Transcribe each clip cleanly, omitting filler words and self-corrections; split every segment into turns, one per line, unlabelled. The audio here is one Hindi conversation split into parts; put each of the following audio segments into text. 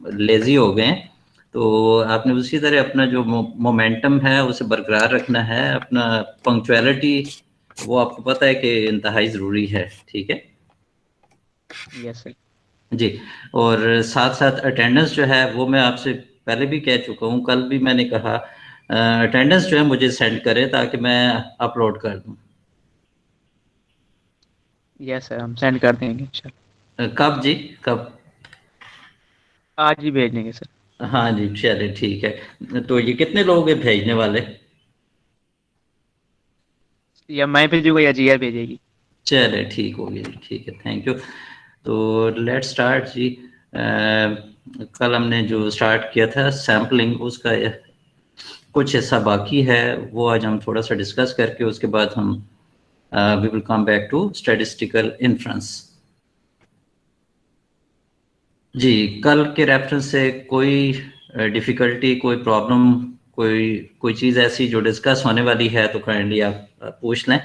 लेजी हो गए हैं, तो आपने उसी तरह अपना जो मोमेंटम है उसे बरकरार रखना है। अपना पंक्चुअलिटी वो आपको पता है कि इंतहाई ज़रूरी है, ठीक है।
Yes sir.
जी। और साथ साथ अटेंडेंस जो है वो मैं आपसे पहले भी कह चुका हूँ, कल भी मैंने कहा अटेंडेंस जो है मुझे सेंड करें ताकि मैं अपलोड कर दूँ।
यस सर, हम सेंड कर देंगे इंशाल्लाह।
कब जी, कब?
आज ही भेज देंगे सर।
हाँ जी, चलिए ठीक है। तो ये कितने लोग हैं भेजने वाले?
या मैं भेजूंगा या जिया भेजेगी।
चलिए ठीक हो गया जी, ठीक है, थैंक यू। तो लेट स्टार्ट जी। कल हमने जो स्टार्ट किया था सैम्पलिंग, उसका कुछ हिस्सा बाकी है, वो आज हम थोड़ा सा डिस्कस करके उसके बाद हम we will come back to statistical inference. जी, कल के रेफरेंस से कोई डिफ़िकल्टी, कोई प्रॉब्लम, कोई कोई चीज़ ऐसी जो डिस्कस होने वाली है तो काइंडली आप पूछ लें।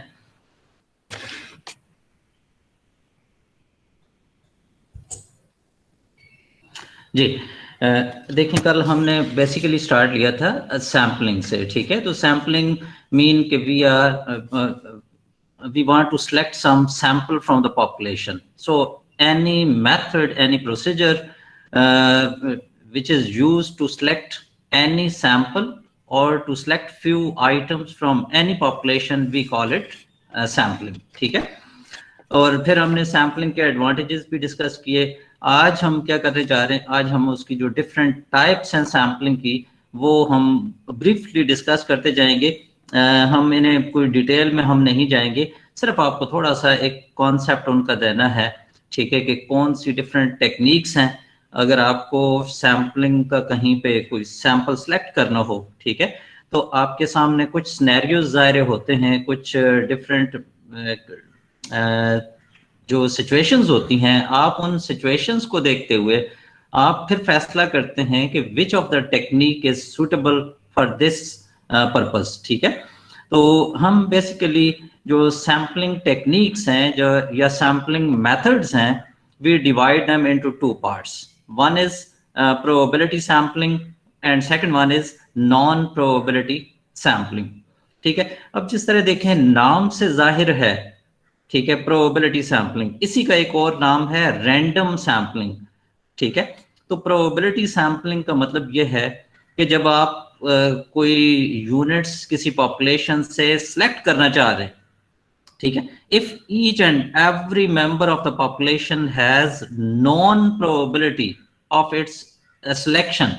जी। देखिए, कल हमने बेसिकली स्टार्ट लिया था सैम्पलिंग से, ठीक है। तो सैम्पलिंग मीन कि we want to select some sample from the population. So any method, any procedure which is used to select any sample or to select few items from any population, we call it sampling, ठीक है। और फिर हमने सैम्पलिंग के एडवांटेजेस भी डिस्कस किए। आज हम क्या करने जा रहे हैं, आज हम उसकी जो डिफरेंट टाइप्स हैं सैम्पलिंग की, वो हम ब्रीफली डिस्कस करते जाएंगे। हम इन्हें कोई डिटेल में हम नहीं जाएंगे, सिर्फ आपको थोड़ा सा एक कॉन्सेप्ट उनका देना है, ठीक है, कि कौन सी डिफरेंट टेक्निक्स हैं। अगर आपको सैम्पलिंग का कहीं पे कोई सैंपल सेलेक्ट करना हो, ठीक है, तो आपके सामने कुछ सिनेरियोज ज़ाहिर होते हैं, कुछ डिफरेंट जो सिचुएशंस होती हैं, आप उन सिचुएशंस को देखते हुए आप फिर फैसला करते हैं कि which of the technique is suitable for this purpose, ठीक है। तो हम बेसिकली जो सैम्पलिंग टेक्निक्स हैं जो या सैम्पलिंग मेथड्स हैं, we divide them into two parts. One is probability sampling and second one is non probability sampling, ठीक है। अब जिस तरह देखें, नाम से जाहिर है, ठीक है, प्रोबेबिलिटी सैम्पलिंग, इसी का एक और नाम है रैंडम सैम्पलिंग, ठीक है। तो प्रोबेबिलिटी सैम्पलिंग का मतलब यह है कि जब आप कोई यूनिट्स किसी पॉपुलेशन से सिलेक्ट करना चाह रहे हैं, ठीक है, if each and every member of the population has non probability of its selection,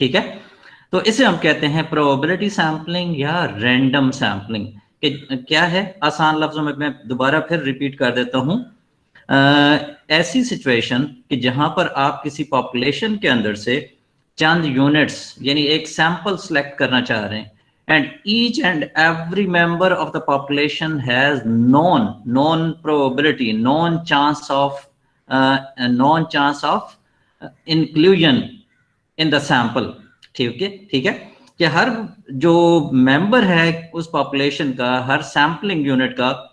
ठीक है, तो इसे हम कहते हैं प्रोबेबिलिटी सैम्पलिंग या रैंडम सैम्पलिंग। कि क्या है, आसान लफ्जों में मैं दोबारा फिर रिपीट कर देता हूं। ऐसी सिचुएशन कि जहां पर आप किसी पॉपुलेशन के अंदर से चंद यूनिट्स यानी एक सैंपल सेलेक्ट करना चाह रहे हैं, and each and every member of the population has non probability, non chance of inclusion in the sample, ठीक है, ठीक है, कि हर जो मेंबर है उस पॉपुलेशन का, हर सैंपलिंग यूनिट का,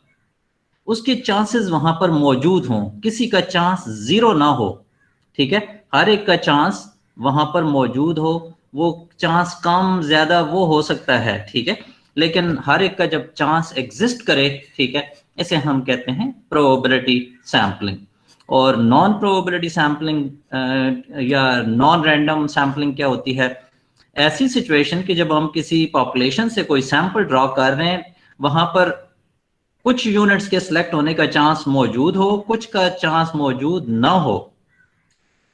उसके चांसेस वहां पर मौजूद हों, किसी का चांस जीरो ना हो, ठीक है, हर एक का चांस वहां पर मौजूद हो। वो चांस कम ज्यादा वो हो सकता है, ठीक है, लेकिन हर एक का जब चांस एग्जिस्ट करे, ठीक है, इसे हम कहते हैं प्रोबेबिलिटी सैम्पलिंग। और नॉन प्रोबेबिलिटी सैम्पलिंग या नॉन रैंडम सैम्पलिंग क्या होती है? ऐसी सिचुएशन कि जब हम किसी पॉपुलेशन से कोई सैंपल ड्रॉ कर रहे हैं, वहां पर कुछ यूनिट्स के सिलेक्ट होने का चांस मौजूद हो, कुछ का चांस मौजूद ना हो,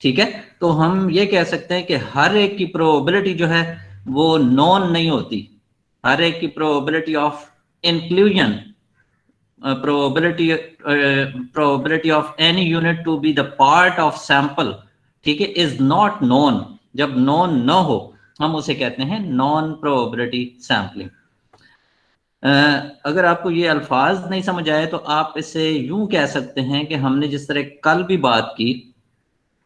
ठीक है। तो हम ये कह सकते हैं कि हर एक की प्रोबेबिलिटी जो है वो नॉन नहीं होती। हर एक की probability of inclusion, probability of any unit to be the part of sample, ठीक है, इज नॉट नॉन। जब नॉन न हो, हम उसे कहते हैं नॉन प्रोबेबिलिटी सैंपलिंग। अगर आपको ये अल्फाज नहीं समझ आए तो आप इसे यूं कह सकते हैं कि हमने जिस तरह कल भी बात की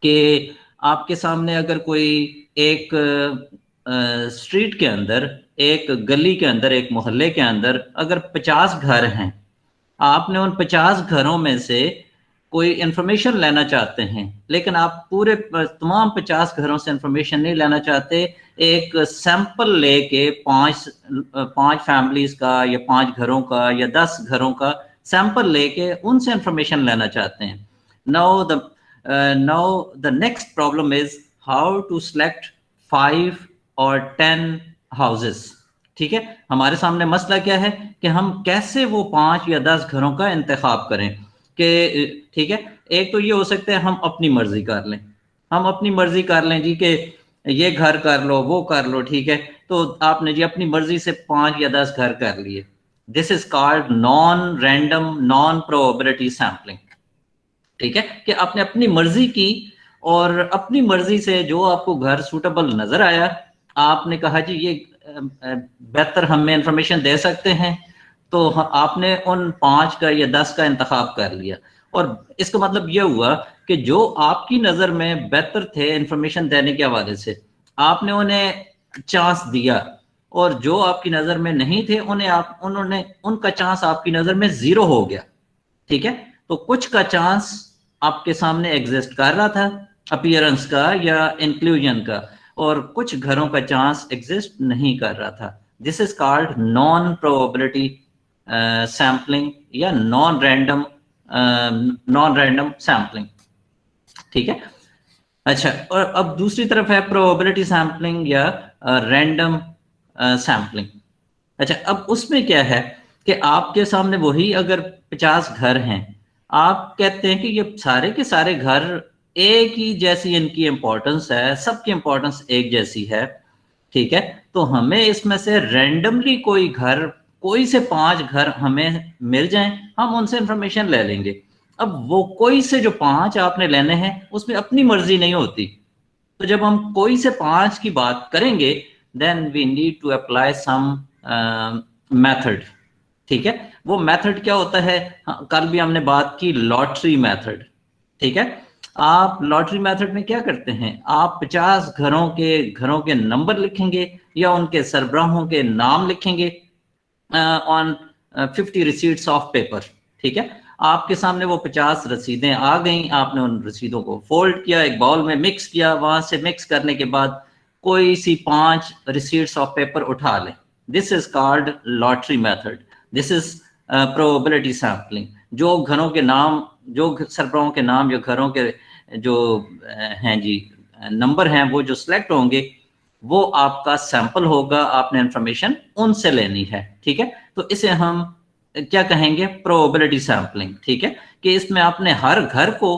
कि आपके सामने अगर कोई एक स्ट्रीट के अंदर, एक गली के अंदर, एक मोहल्ले के अंदर अगर 50 घर हैं, आपने उन 50 घरों में से कोई इंफॉर्मेशन लेना चाहते हैं, लेकिन आप पूरे तमाम 50 घरों से इंफॉर्मेशन नहीं लेना चाहते, एक सैंपल लेके पांच पांच फैमिलीज का या 5 घरों का या 10 घरों का सैंपल लेके उनसे इंफॉर्मेशन लेना चाहते हैं। Now the next problem is how to select 5 और 10 हाउसेस। ठीक है, हमारे सामने मसला क्या है कि हम कैसे वो 5 या 10 घरों का इंतखाब करें कि ठीक है, एक तो ये हो सकता है हम अपनी मर्जी कर लें, हम अपनी मर्जी कर लें जी कि ये घर कर लो वो कर लो, ठीक है, तो आपने जी अपनी मर्जी से 5 या 10 घर कर लिए। This is called non random non probability sampling. ठीक है, कि आपने अपनी मर्जी की और अपनी मर्जी से जो आपको घर सूटेबल नजर आया, आपने कहा जी ये बेहतर हमें इंफॉर्मेशन दे सकते हैं, तो आपने उन 5 का या 10 का इंतखाब कर लिया। और इसका मतलब यह हुआ कि जो आपकी नजर में बेहतर थे इंफॉर्मेशन देने के हवाले से, आपने उन्हें चांस दिया, और जो आपकी नजर में नहीं थे उन्होंने उनका चांस आपकी नजर में 0 हो गया। ठीक है, तो कुछ का चांस आपके सामने एग्जिस्ट कर रहा था अपीयरेंस का या इंक्लूजन का, और कुछ घरों का चांस एग्जिस्ट नहीं कर रहा था। This is called non probability sampling या नॉन रैंडम सैम्पलिंग। ठीक है, अच्छा, और अब दूसरी तरफ है प्रोबेबिलिटी सैम्पलिंग या रैंडम सैम्पलिंग। अच्छा, अब उसमें क्या है कि आपके सामने वही अगर 50 घर हैं, आप कहते हैं कि ये सारे के सारे घर एक ही जैसी इनकी इंपॉर्टेंस है, सबकी इंपॉर्टेंस एक जैसी है। ठीक है, तो हमें इसमें से रैंडमली कोई से 5 घर हमें मिल जाएं, हम उनसे इंफॉर्मेशन ले लेंगे। अब वो कोई से जो 5 आपने लेने हैं उसमें अपनी मर्जी नहीं होती, तो जब हम कोई से 5 की बात करेंगे, then we need to apply some method. ठीक है, वो मेथड क्या होता है, हाँ, कल भी हमने बात की लॉटरी मेथड। ठीक है, आप लॉटरी मेथड में क्या करते हैं, आप 50 घरों के नंबर लिखेंगे या उनके सरबराहों के नाम लिखेंगे ऑन 50 रिसीट्स ऑफ पेपर। ठीक है, आपके सामने वो 50 रसीदें आ गई, आपने उन रसीदों को फोल्ड किया, एक बाउल में मिक्स किया, वहां से मिक्स करने के बाद कोई सी 5 रिसीट्स ऑफ पेपर उठा लें। This is called lottery method. This is probability sampling. जो घरों के नाम, जो सरबराहों के नाम, जो घरों के जो हैं जी नंबर हैं, वो जो सिलेक्ट होंगे, वो आपका सैंपल होगा, आपने इंफॉर्मेशन उनसे लेनी है। ठीक है, तो इसे हम क्या कहेंगे, प्रोबेबिलिटी सैंपलिंग। ठीक है, कि इसमें आपने हर घर को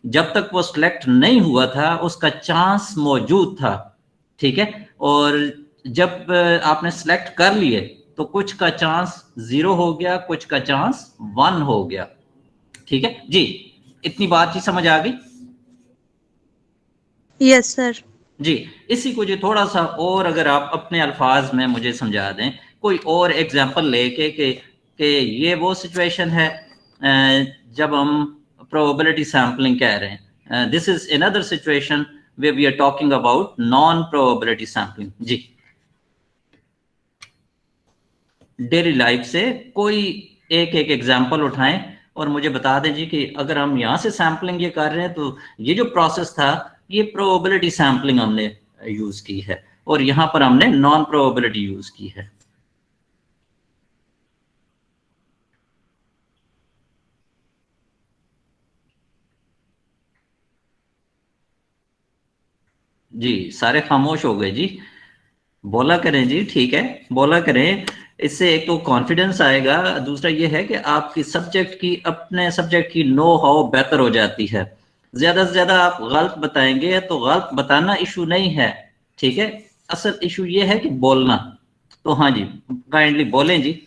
जब तक वो सिलेक्ट नहीं हुआ था उसका चांस मौजूद था। ठीक है, और जब आपने सिलेक्ट कर लिए तो कुछ का चांस 0 हो गया, कुछ का चांस 1 हो गया। ठीक है जी, इतनी बात ही समझ आ गई।
Yes sir.
जी, इसी को जो थोड़ा सा और अगर आप अपने अल्फाज में मुझे समझा दें, कोई और एग्जांपल लेके कि ये वो सिचुएशन है जब हम प्रोबेबिलिटी सैम्पलिंग कह रहे हैं, this is another situation way we are talking about non probability sampling. जी, डेली लाइफ से कोई एक एक एग्जांपल उठाएं और मुझे बता दें जी कि अगर हम यहाँ से सैम्पलिंग ये कर रहे हैं तो ये जो प्रोसेस था, ये प्रोबेबिलिटी सैम्पलिंग हमने यूज की है, और यहाँ पर हमने नॉन प्रोबेबिलिटी यूज की है। जी, सारे खामोश हो गए जी, बोला करें जी, ठीक है, बोला करें। इससे एक तो कॉन्फिडेंस आएगा, दूसरा ये है कि आपकी सब्जेक्ट की, अपने सब्जेक्ट की नो हाउ बेहतर हो जाती है। ज्यादा से ज्यादा आप गलत बताएंगे तो गलत बताना इशू नहीं है, ठीक है, असल इशू ये है कि बोलना। तो हाँ जी, काइंडली बोलें जी।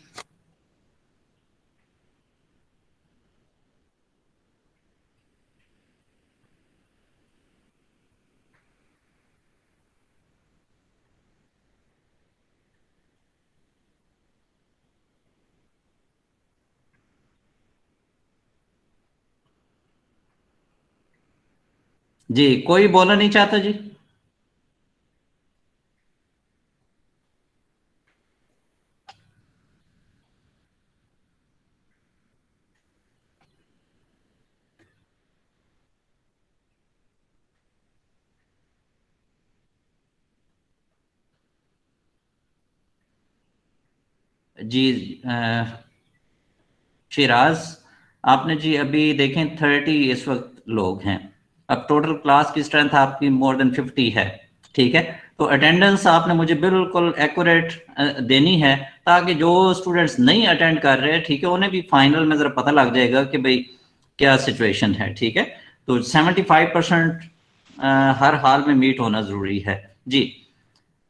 जी, कोई बोलना नहीं चाहता जी। जी शिराज, आपने जी अभी देखें 30 इस वक्त लोग हैं। अब टोटल क्लास की स्ट्रेंथ आपकी मोर देन 50 है, ठीक है। तो अटेंडेंस आपने मुझे बिल्कुल एक्यूरेट देनी है, ताकि जो स्टूडेंट्स नहीं अटेंड कर रहे हैं, ठीक है, उन्हें भी फाइनल में जरा पता लग जाएगा कि भाई क्या सिचुएशन है, ठीक है। तो 75% हर हाल में मीट होना जरूरी है जी।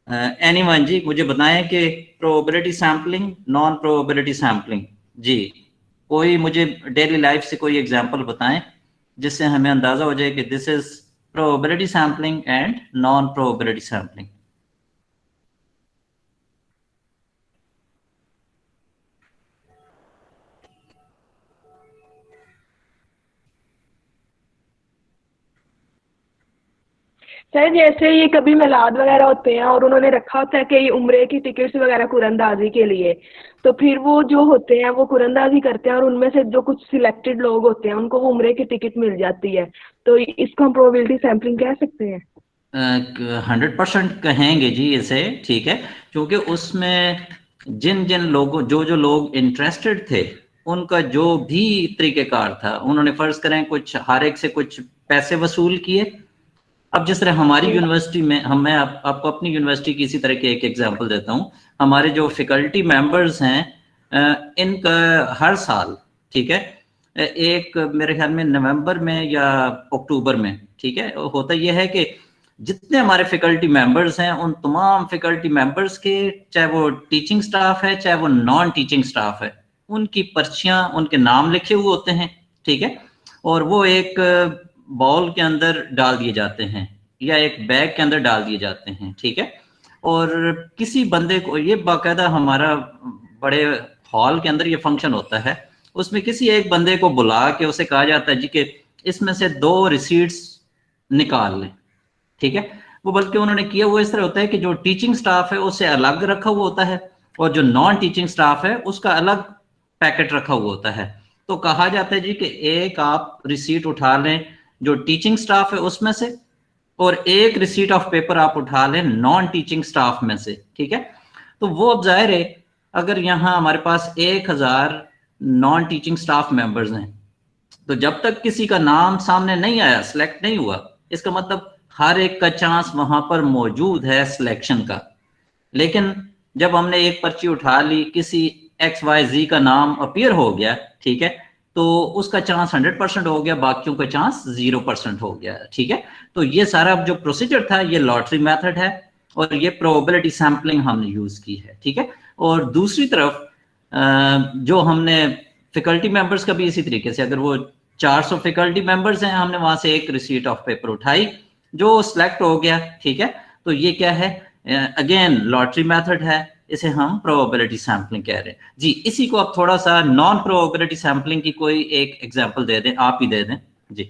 एनीवन जी, मुझे बताएं कि probability sampling, non probability sampling, जी कोई मुझे डेली लाइफ से कोई एग्जांपल बताएं जिससे हमें अंदाजा हो जाए कि this is probability sampling and non probability sampling.
Sir जैसे ये कभी मिलाद वगैरह होते हैं और उन्होंने रखा होता है कि ये उम्रे की टिकट्स वगैरह कुरंदाजी के लिए, तो फिर वो जो होते हैं वो कुरंदाजी करते हैं और उनमें से जो कुछ सिलेक्टेड लोग होते हैं उनको वो उम्रे की टिकट मिल जाती है, तो इसको हम प्रोबेबिलिटी सैम्पलिंग कह सकते हैं।
100% कहेंगे जी इसे, ठीक है, क्योंकि उसमें जिन जिन लोगों, जो जो लोग इंटरेस्टेड थे, उनका जो भी तरीकेकार था, उन्होंने फर्ज करें कुछ हर एक से कुछ पैसे वसूल किए। अब जिस तरह हमारी
जी
यूनिवर्सिटी में हम, मैं आपको अपनी यूनिवर्सिटी की इसी तरह के एक एग्जांपल देता हूँ। हमारे जो फैकल्टी मेंबर्स हैं, इनका हर साल, ठीक है, एक मेरे ख्याल में नवंबर में या अक्टूबर में, ठीक है, होता यह है कि जितने हमारे फैकल्टी मेंबर्स हैं, उन तमाम फैकल्टी मेंबर्स के, चाहे वो टीचिंग स्टाफ है चाहे वो नॉन टीचिंग स्टाफ है, उनकी पर्चियां, उनके नाम लिखे हुए होते हैं, ठीक है। और वो एक बाउल के अंदर डाल दिए जाते हैं या एक बैग के अंदर डाल दिए जाते हैं, ठीक है। और किसी बंदे को, ये बाकायदा हमारा बड़े हॉल के अंदर ये फंक्शन होता है, उसमें किसी एक बंदे को बुला के उसे कहा जाता है जी कि इसमें से 2 रिसीट्स निकाल लें, ठीक है। वो बल्कि उन्होंने किया हुआ इस तरह होता है कि जो टीचिंग स्टाफ है उससे अलग रखा हुआ होता है, और जो नॉन टीचिंग स्टाफ है उसका अलग पैकेट रखा हुआ होता है। तो कहा जाता है जी कि एक आप रिसीट उठा लें जो टीचिंग स्टाफ है उसमें से, और एक रिसीट ऑफ पेपर आप उठा लें नॉन टीचिंग स्टाफ में से, ठीक है। तो वो अब जाहिर है, अगर यहाँ हमारे पास 1000 नॉन टीचिंग स्टाफ मेंबर्स हैं, तो जब तक किसी का नाम सामने नहीं आया, सिलेक्ट नहीं हुआ, इसका मतलब हर एक का चांस वहां पर मौजूद है सिलेक्शन का। लेकिन जब हमने एक पर्ची उठा ली, किसी XYZ का नाम अपीयर हो गया, ठीक है, तो उसका चांस 100% हो गया, बाकियों का चांस 0% हो गया, ठीक है। तो ये सारा जो प्रोसीजर था, ये लॉटरी मेथड है, और ये प्रोबेबिलिटी सैम्पलिंग हमने यूज की है, ठीक है। और दूसरी तरफ जो हमने फैकल्टी मेंबर्स का भी इसी तरीके से, अगर वो 400 फैकल्टी मेंबर्स हैं, हमने वहां से एक रिसीट ऑफ पेपर उठाई, जो सिलेक्ट हो गया, ठीक है। तो ये क्या है, अगेन लॉटरी मेथड है, इसे हम प्रोबेबिलिटी सैम्पलिंग कह रहे हैं जी। इसी को आप थोड़ा सा नॉन प्रोबेबिलिटी सैम्पलिंग की कोई एक एग्जांपल दे दें, आप ही दे दें जी।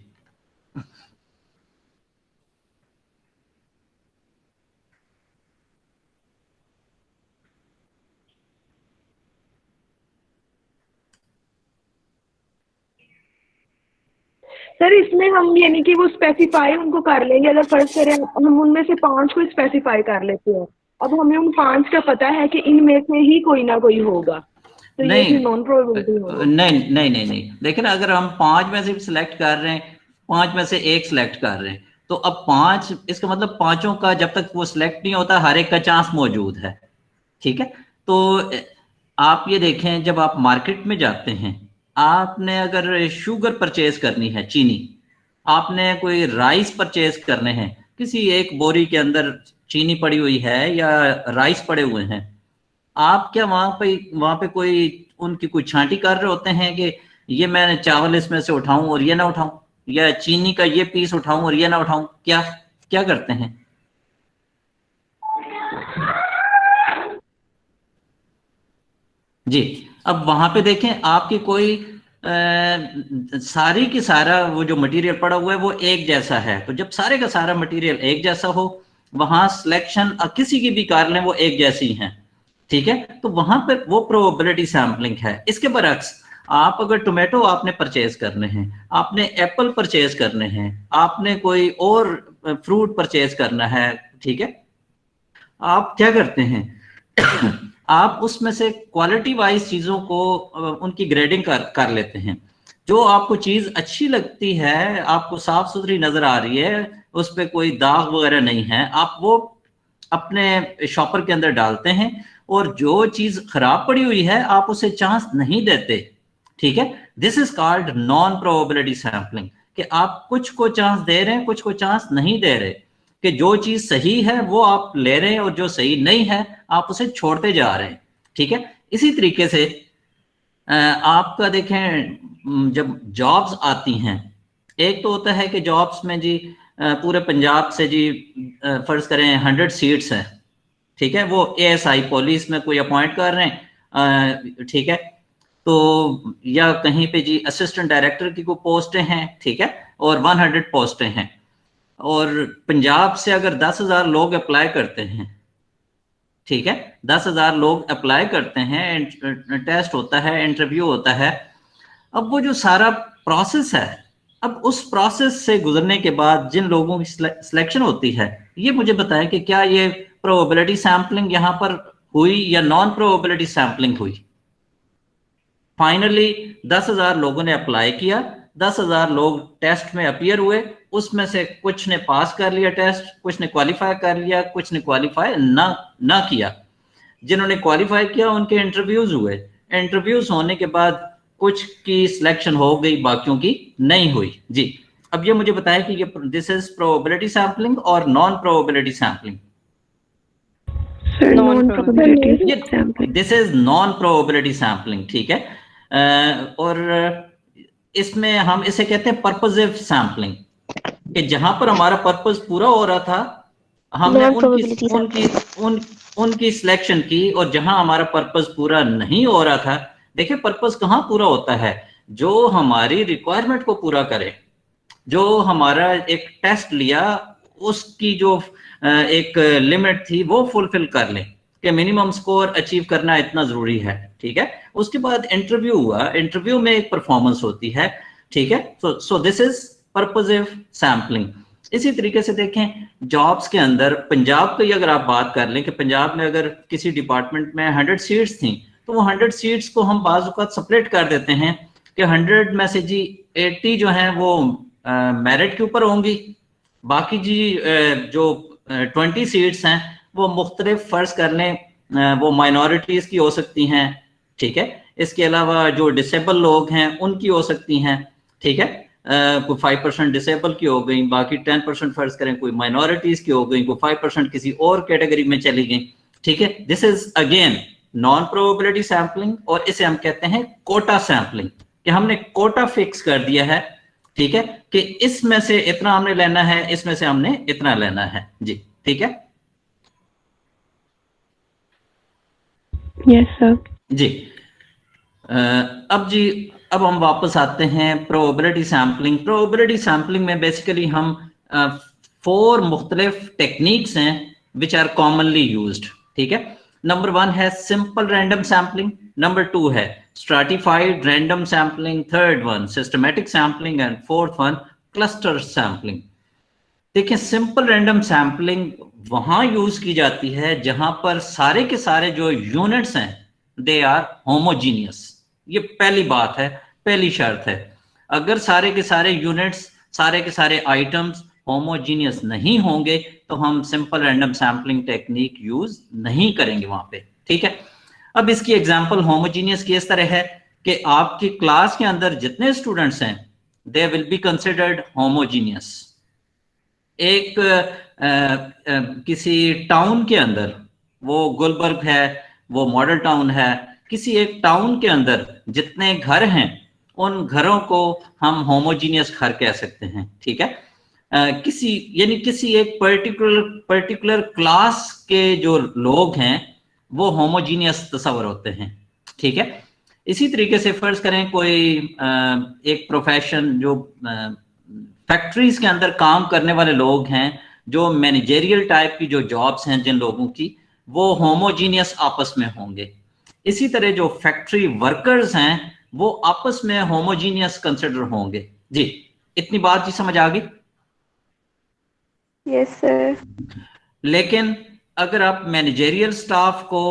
सर इसमें हम यानी कि वो स्पेसिफाई उनको कर लेंगे, अगर फर्ज करें हम उनमें से 5 को स्पेसिफाई कर लेते हैं, अब हमें उन 5 का पता है कि इनमें से ही कोई ना कोई होगा, तो ये
नहीं
फिर नॉन प्रोबेबिलिटी हो गई।
नहीं, लेकिन अगर हम 5 में से सिलेक्ट कर रहे हैं, 5 में से एक सिलेक्ट कर रहे हैं, तो अब 5, इसका मतलब पांचों का जब तक वो सिलेक्ट नहीं होता, हर एक का चांस मौजूद है, ठीक है। तो आप ये देखें, जब आप मार्केट में जाते हैं, आपने अगर शुगर परचेज करनी है, चीनी, आपने कोई राइस परचेज करने हैं, किसी एक बोरी के अंदर चीनी पड़ी हुई है या राइस पड़े हुए हैं, आप क्या वहां पे कोई उनकी कोई छांटी कर रहे होते हैं कि ये मैं चावल इसमें से उठाऊं और ये ना उठाऊं, या चीनी का ये पीस उठाऊं और ये ना उठाऊं, क्या क्या करते हैं जी। अब वहां पे देखें, आपकी कोई सारी की सारा वो जो मटेरियल पड़ा हुआ है वो एक जैसा है, तो जब सारे का सारा मटेरियल एक जैसा हो, वहां सिलेक्शन किसी की भी कर लें वो एक जैसी हैं, ठीक है। तो वहां पर वो प्रोबेबिलिटी सैम्पलिंग है। इसके बरक्स, आप अगर टोमेटो आपने परचेज करने हैं, आपने एप्पल परचेज करने हैं, आपने कोई और फ्रूट परचेज करना है, ठीक है, आप क्या करते हैं आप उसमें से क्वालिटी वाइज चीजों को उनकी ग्रेडिंग कर लेते हैं। जो आपको चीज अच्छी लगती है, आपको साफ सुथरी नजर आ रही है, उस पर कोई दाग वगैरह नहीं है, आप वो अपने शॉपर के अंदर डालते हैं। और जो चीज खराब पड़ी हुई है आप उसे चांस नहीं देते, ठीक है। This is called non probability sampling, कि आप कुछ को चांस दे रहे हैं, कुछ को चांस नहीं दे रहे, कि जो चीज सही है वो आप ले रहे हैं और जो सही नहीं है आप उसे छोड़ते जा रहे हैं, ठीक है। इसी तरीके से आपका देखें जब जॉब्स आती हैं, एक तो होता है कि जॉब्स में जी पूरे पंजाब से जी फर्ज करें 100 सीट्स हैं, ठीक है, वो एएसआई पुलिस में कोई अपॉइंट कर रहे हैं, ठीक है, तो या कहीं पे जी असिस्टेंट डायरेक्टर की कोई पोस्टें हैं, ठीक है, और 100 पोस्टें हैं, और पंजाब से अगर 10,000 लोग अप्लाई करते हैं, ठीक है, 10,000 लोग अप्लाई करते हैं, टेस्ट होता है, इंटरव्यू होता है। अब वो जो सारा प्रोसेस है, अब उस प्रोसेस से गुजरने के बाद जिन लोगों की सिलेक्शन होती है, ये मुझे बताएं कि क्या ये प्रोबेबिलिटी सैंपलिंग यहां पर हुई या नॉन प्रोबेबिलिटी सैंपलिंग हुई। फाइनली 10,000 लोगों ने अप्लाई किया, 10,000 लोग टेस्ट में अपीयर हुए, उसमें से कुछ ने पास कर लिया टेस्ट, कुछ ने क्वालिफाई कर लिया, कुछ ने क्वालिफाई ना किया। जिन्होंने क्वालिफाई किया उनके इंटरव्यूज हुए, इंटरव्यूज होने के बाद कुछ की सिलेक्शन हो गई, बाकियों की नहीं हुई जी। अब ये मुझे बताया कि ये दिस इज प्रोबेबिलिटी सैंपलिंग और non probability sampling.
Non probability sampling,
this is non probability sampling, ठीक है। और इसमें हम इसे कहते हैं पर्पसिव सैंपलिंग, कि जहां पर हमारा पर्पस पूरा हो रहा था हमने उनकी सिलेक्शन की, और जहां हमारा पर्पस पूरा नहीं हो रहा था, देखिए पर्पस कहाँ पूरा होता है, जो हमारी रिक्वायरमेंट को पूरा करे, जो हमारा एक टेस्ट लिया उसकी जो एक लिमिट थी वो फुलफिल कर लें, कि मिनिमम स्कोर अचीव करना इतना जरूरी है, ठीक है। उसके बाद इंटरव्यू हुआ, इंटरव्यू में एक परफॉर्मेंस होती है, ठीक है। So this is purposive sampling. इसी तरीके से देखें जॉब्स के अंदर, पंजाब की अगर आप बात कर लें कि पंजाब में अगर किसी डिपार्टमेंट में 100 सीट्स थी, तो वो 100 सीट्स को हम बाज़ औक़ात सेपरेट कर देते हैं कि 100 में से जी 80 जो हैं वो मेरिट के ऊपर होंगी, बाकी जी जो 20 सीट्स हैं वो मुख्तलिफ फर्ज कर लें वो माइनॉरिटीज की हो सकती हैं, ठीक है। इसके अलावा जो डिसेबल लोग हैं उनकी हो सकती हैं, ठीक है, कोई 5% डिसेबल की हो गई, बाकी 10% फर्ज करें कोई माइनॉरिटीज की हो गई, कोई 5% किसी और कैटेगरी में चली गई, ठीक है। This is again non probability sampling, और इसे हम कहते हैं कोटा सैंपलिंग, कि हमने कोटा फिक्स कर दिया है, ठीक है, कि इसमें से इतना हमने लेना है, इसमें से हमने इतना लेना है जी, ठीक है।
यस सर
जी। अब हम वापस आते हैं प्रोबेबिलिटी सैंपलिंग। प्रोबेबिलिटी सैंपलिंग में बेसिकली हम 4 मुख्तलिफ टेक्निक्स हैं विच आर कॉमनली यूज्ड, ठीक है। नंबर 1 है सिंपल रैंडम सैंपलिंग, नंबर 2 है stratified random sampling, third one systematic sampling, and fourth one cluster sampling. देखिए सिंपल रैंडम सैंपलिंग वहां यूज की जाती है जहां पर सारे के सारे जो यूनिट्स हैं दे आर होमोजीनियस। ये पहली बात है, पहली शर्त है। अगर सारे के सारे यूनिट्स, सारे के सारे आइटम्स होमोजीनियस नहीं होंगे तो हम simple random sampling technique use नहीं करेंगे वहां पे, ठीक है। अब इसकी एग्जांपल होमोजीनियस की इस तरह है कि आपकी क्लास के अंदर जितने स्टूडेंट्स हैं दे विल बी कंसिडर्ड होमोजीनियस। एक किसी टाउन के अंदर, वो गुलबर्ग है, वो मॉडल टाउन है, किसी एक टाउन के अंदर जितने घर हैं उन घरों को हम होमोजीनियस घर कह सकते हैं, ठीक है। किसी यानी किसी एक पर्टिकुलर क्लास के जो लोग हैं वो होमोजीनियस तस्वर होते हैं, ठीक है। इसी तरीके से फर्ज करें कोई एक प्रोफेशन, जो फैक्ट्रीज के अंदर काम करने वाले लोग हैं, जो मैनेजरियल टाइप की जो जॉब्स हैं जिन लोगों की, वो होमोजीनियस आपस में होंगे। इसी तरह जो फैक्ट्री वर्कर्स हैं वो आपस में होमोजीनियस कंसिडर होंगे जी। इतनी बात जी समझ आ गई?
Yes sir.
लेकिन अगर आप मैनेजरियल स्टाफ को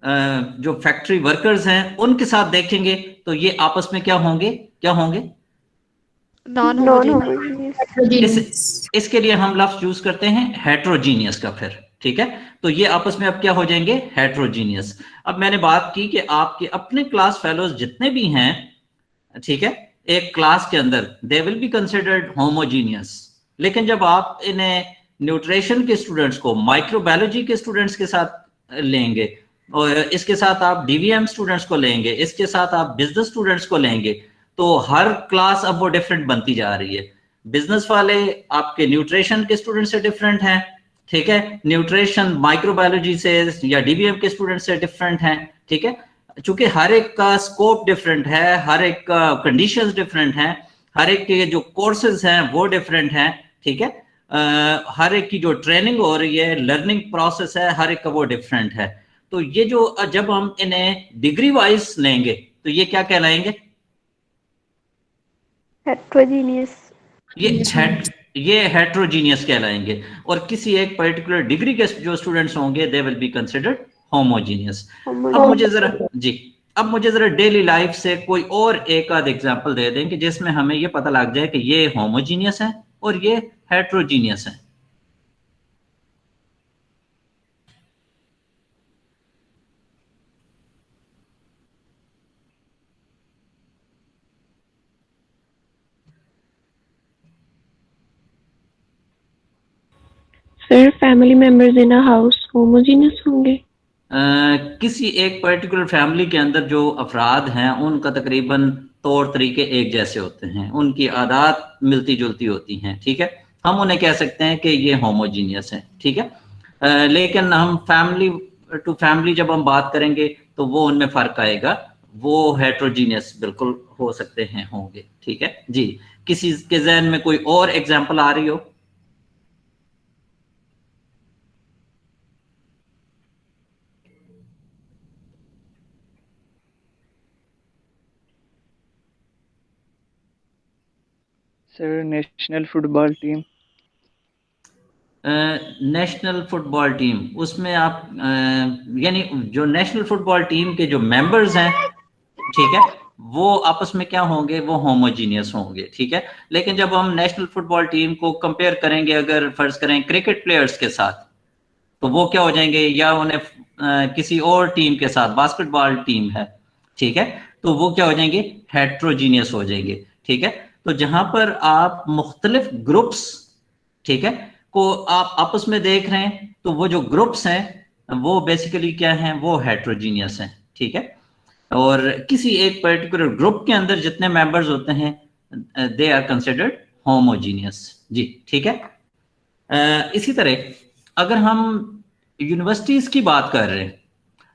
जो फैक्ट्री वर्कर्स हैं उनके साथ देखेंगे तो ये आपस में क्या होंगे, क्या होंगे?
Non homogeneous.
इसके लिए हम लफ्ज यूज करते हैं हेट्रोजीनियस का फिर, ठीक है। तो ये आपस में अब क्या हो जाएंगे, हेट्रोजीनियस। अब मैंने बात की कि आपके अपने क्लास फेलोज जितने भी हैं, ठीक है, एक क्लास के अंदर दे विल बी कंसिडर्ड होमोजीनियस। लेकिन जब आप इन्हें न्यूट्रिशन के स्टूडेंट्स को माइक्रोबायोलॉजी के स्टूडेंट्स के साथ लेंगे, और इसके साथ आप डीवीएम स्टूडेंट्स को लेंगे, इसके साथ आप बिजनेस स्टूडेंट्स को लेंगे, तो हर क्लास अब वो डिफरेंट बनती जा रही है। बिजनेस वाले आपके न्यूट्रिशन के स्टूडेंट से डिफरेंट हैं, ठीक है, न्यूट्रिशन माइक्रोबायोलॉजी से या डीवीएम के स्टूडेंट से डिफरेंट हैं, ठीक है। चूंकि हर एक का स्कोप डिफरेंट है, हर एक का कंडीशंस डिफरेंट हैं, हर एक के जो कोर्सेज हैं वो डिफरेंट हैं, ठीक है। हर एक की जो ट्रेनिंग हो रही है, लर्निंग प्रोसेस है, हर एक का वो डिफरेंट है। तो ये जो जब हम इन्हें डिग्री वाइज लेंगे तो ये क्या कहलाएंगे,
हेट्रोजीनियस।
ये हेट्रोजीनियस कहलाएंगे। और किसी एक पर्टिकुलर डिग्री के जो स्टूडेंट्स होंगे दे विल बी कंसिडर्ड होमोजीनियस। अब मुझे जरा डेली लाइफ से कोई और एक आध एग्जांपल दे दें कि जिसमें हमें ये पता लग जाए कि ये होमोजीनियस है और ये हेट्रोजीनियस है।
Sir family members in a house homogeneous होंगे।
किसी एक पर्टिकुलर फैमिली के अंदर जो अफराद हैं उनका तकरीबन तौर तरीके एक जैसे होते हैं, उनकी आदत मिलती जुलती होती हैं, ठीक है, हम उन्हें कह सकते हैं कि ये होमोजीनियस है, ठीक है। लेकिन हम फैमिली टू फैमिली जब हम बात करेंगे तो वो उनमें फर्क आएगा, वो हेट्रोजीनियस बिल्कुल हो सकते हैं, होंगे, ठीक है जी। किसी के जहन में कोई और एग्जाम्पल आ रही हो?
Sir national football team.
National football team, उसमें आप यानी जो नेशनल फुटबॉल टीम के जो मेंबर्स हैं, ठीक है, वो आपस में क्या होंगे, वो होमोजीनियस होंगे, ठीक है। लेकिन जब हम नेशनल फुटबॉल टीम को कंपेयर करेंगे, अगर फर्ज करें क्रिकेट प्लेयर्स के साथ, तो वो क्या हो जाएंगे, या उन्हें किसी और टीम के साथ, बास्केटबॉल टीम है, ठीक है, तो वो क्या हो जाएंगे, हेट्रोजीनियस हो जाएंगे, ठीक है। तो जहां पर आप मुख्तलिफ ग्रुप्स, ठीक है, को आप आपस में देख रहे हैं, तो वो जो ग्रुप्स हैं वो बेसिकली क्या हैं, वो हेट्रोजीनियस हैं, ठीक है। और किसी एक पर्टिकुलर ग्रुप के अंदर जितने मेंबर्स होते हैं दे आर कंसिडर्ड होमोजीनियस, जी, ठीक है। इसी तरह अगर हम यूनिवर्सिटीज की बात कर रहे हैं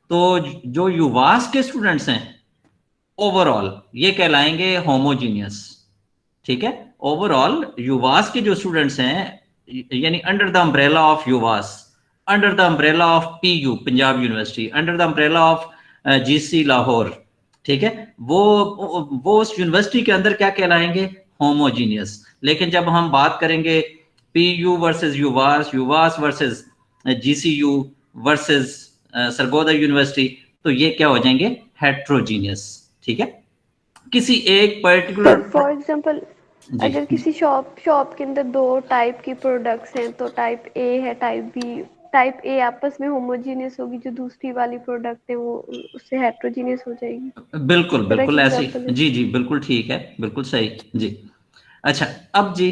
तो जो युवास के स्टूडेंट्स हैं ओवरऑल ये कहलाएंगे होमोजीनियस, ठीक है। ओवरऑल युवास के जो स्टूडेंट्स हैं, यानी under the umbrella of UVAS, under the umbrella of PU Punjab university, under the umbrella of GC Lahore, ठीक है, वो उस यूनिवर्सिटी के अंदर क्या कहलाएंगे, होमोजीनियस। लेकिन जब हम बात करेंगे PU versus UVAS, UVAS versus GCU versus Sargodha university, तो ये क्या हो जाएंगे, हेट्रोजीनियस, ठीक है। किसी एक पर्टिकुलर,
फॉर एग्जांपल अगर किसी शॉप के अंदर दो टाइप की प्रोडक्ट्स हैं, तो टाइप ए है, टाइप बी, टाइप ए आपस में होमोजीनियस होगी, जो दूसरी वाली प्रोडक्ट है वो उससे हेट्रोजीनियस हो जाएगी।
बिल्कुल बिल्कुल ऐसे, जी जी बिल्कुल ठीक है, बिल्कुल सही जी। अच्छा, अब जी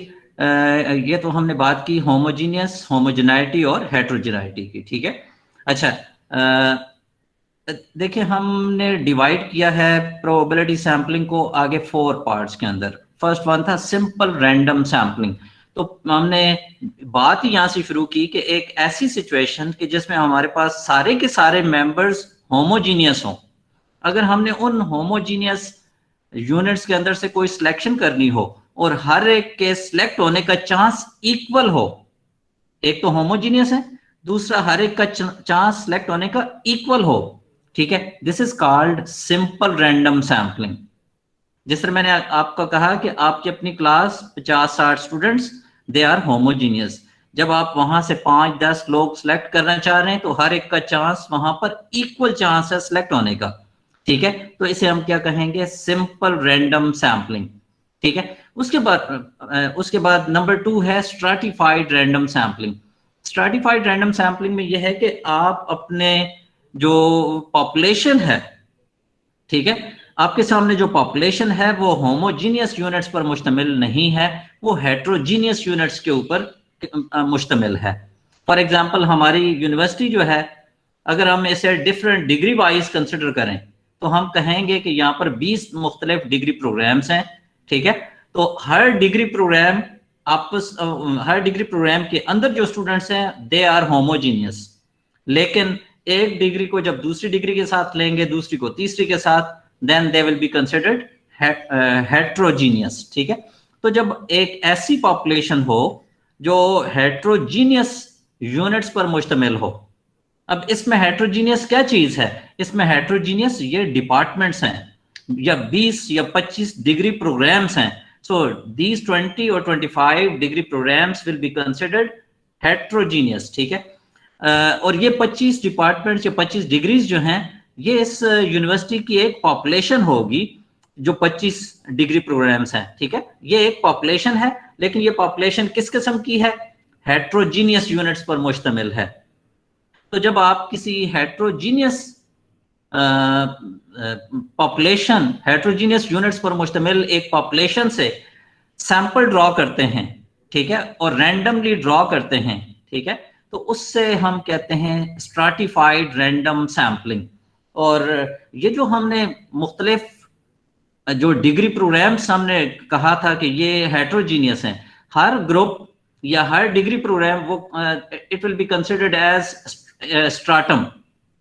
ये तो हमने बात की होमोजीनियस, होमोजेनाइटी और हेट्रोजेनाइटी की, ठीक है। अच्छा, देखिए हमने डिवाइड किया है प्रोबेबिलिटी सैम्पलिंग को आगे 4 पार्ट्स के अंदर। फर्स्ट वन था सिंपल रैंडम सैम्पलिंग। तो हमने बात ही यहाँ से शुरू की कि एक ऐसी सिचुएशन कि जिसमें हमारे पास सारे के सारे मेंबर्स होमोजीनियस हों, अगर हमने उन होमोजीनियस यूनिट्स के अंदर से कोई सिलेक्शन करनी हो और हर एक के सिलेक्ट होने का चांस इक्वल हो, एक तो होमोजीनियस है, दूसरा हर एक का चांस सिलेक्ट होने का इक्वल हो, ठीक है, this is called simple random sampling. जिस तरह मैंने आपको कहा कि आपकी अपनी class 50-60 students, they are homogeneous. जब आप वहां से 5-10 लोग सिलेक्ट करना चाह रहे हैं तो हर एक का चांस वहां पर इक्वल चांस है सिलेक्ट होने का, ठीक है। तो इसे हम क्या कहेंगे, सिंपल रैंडम सैम्पलिंग, ठीक है। उसके बाद नंबर 2 है stratified random sampling. Stratified random sampling में यह है कि आप अपने जो पॉपुलेशन है, ठीक है, आपके सामने जो पॉपुलेशन है वो होमोजीनियस यूनिट्स पर मुश्तमिल नहीं है, वो हेट्रोजीनियस यूनिट्स के ऊपर मुश्तमिल है। फॉर एग्जांपल हमारी यूनिवर्सिटी जो है, अगर हम इसे डिफरेंट डिग्री वाइज कंसिडर करें तो हम कहेंगे कि यहाँ पर 20 मुख्तलिफ डिग्री प्रोग्राम्स हैं, ठीक है। तो हर डिग्री प्रोग्राम के अंदर जो स्टूडेंट्स हैं दे आर होमोजीनियस, लेकिन एक डिग्री को जब दूसरी डिग्री के साथ लेंगे, दूसरी को तीसरी के साथ, then they will be considered heterogeneous, ठीक है। तो जब एक ऐसी पॉपुलेशन हो जो हेट्रोजीनियस यूनिट्स पर मुश्तमिल हो, अब इसमें हेट्रोजीनियस क्या चीज है, इसमें हेट्रोजीनियस ये डिपार्टमेंट्स हैं या 20 या 25 डिग्री प्रोग्राम्स हैं। सो दीज 20 और 25 degree programmes will be considered heterogeneous, ठीक है। और ये 25 डिपार्टमेंट्स या 25 डिग्रीज जो हैं, ये इस यूनिवर्सिटी की एक पॉपुलेशन होगी जो 25 डिग्री प्रोग्राम्स हैं, ठीक है। ये एक पॉपुलेशन है, लेकिन ये पॉपुलेशन किस किस्म की है, हेट्रोजीनियस यूनिट्स पर मुश्तमिल है। तो जब आप किसी हेट्रोजीनियस पॉपुलेशन, हेट्रोजीनियस यूनिट्स पर मुश्तमिल एक पॉपुलेशन से सैंपल ड्रॉ करते हैं, ठीक है, और रैंडमली ड्रॉ करते हैं, ठीक है, तो उससे हम कहते हैं स्ट्रैटिफाइड रैंडम सैम्पलिंग। और ये जो हमने मुख्तलिफ जो डिग्री प्रोग्राम्स हमने कहा था कि ये हेट्रोजीनियस हैं, हर ग्रुप या हर डिग्री प्रोग्राम वो it will be considered as stratum,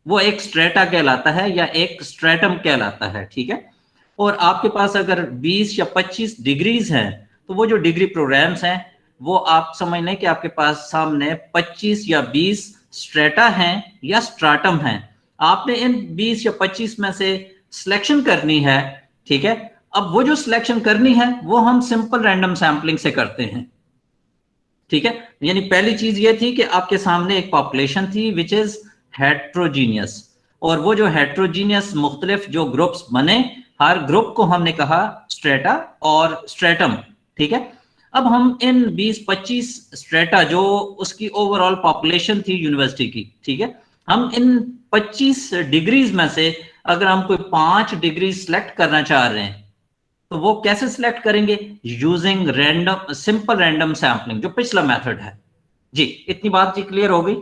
वो एक स्ट्रेटा कहलाता है या एक स्ट्रेटम कहलाता है, ठीक है। और आपके पास अगर 20 या 25 डिग्रीज हैं तो वो जो डिग्री प्रोग्राम्स हैं वो आप समझ लें कि आपके पास सामने 25 या 20 स्ट्रेटा हैं या स्ट्राटम हैं। आपने इन 20 या 25 में से सिलेक्शन करनी है, ठीक है। अब वो जो सिलेक्शन करनी है वो हम सिंपल रैंडम सैम्पलिंग से करते हैं, ठीक है। यानी पहली चीज ये थी कि आपके सामने एक पॉपुलेशन थी विच इज हेट्रोजीनियस, और वो जो हेट्रोजीनियस मुख्तलिफ जो ग्रुप्स बने, हर ग्रुप को हमने कहा स्ट्रेटा और स्ट्रेटम, ठीक है। अब हम इन 20-25 स्ट्रेटा जो उसकी ओवरऑल पॉपुलेशन थी यूनिवर्सिटी की, ठीक है, हम इन 25 डिग्रीज में से अगर हम कोई 5 डिग्री सिलेक्ट करना चाह रहे हैं तो वो कैसे सिलेक्ट करेंगे, using random, simple random sampling, जो पिछला मेथड है। जी, इतनी बात जी क्लियर हो गई?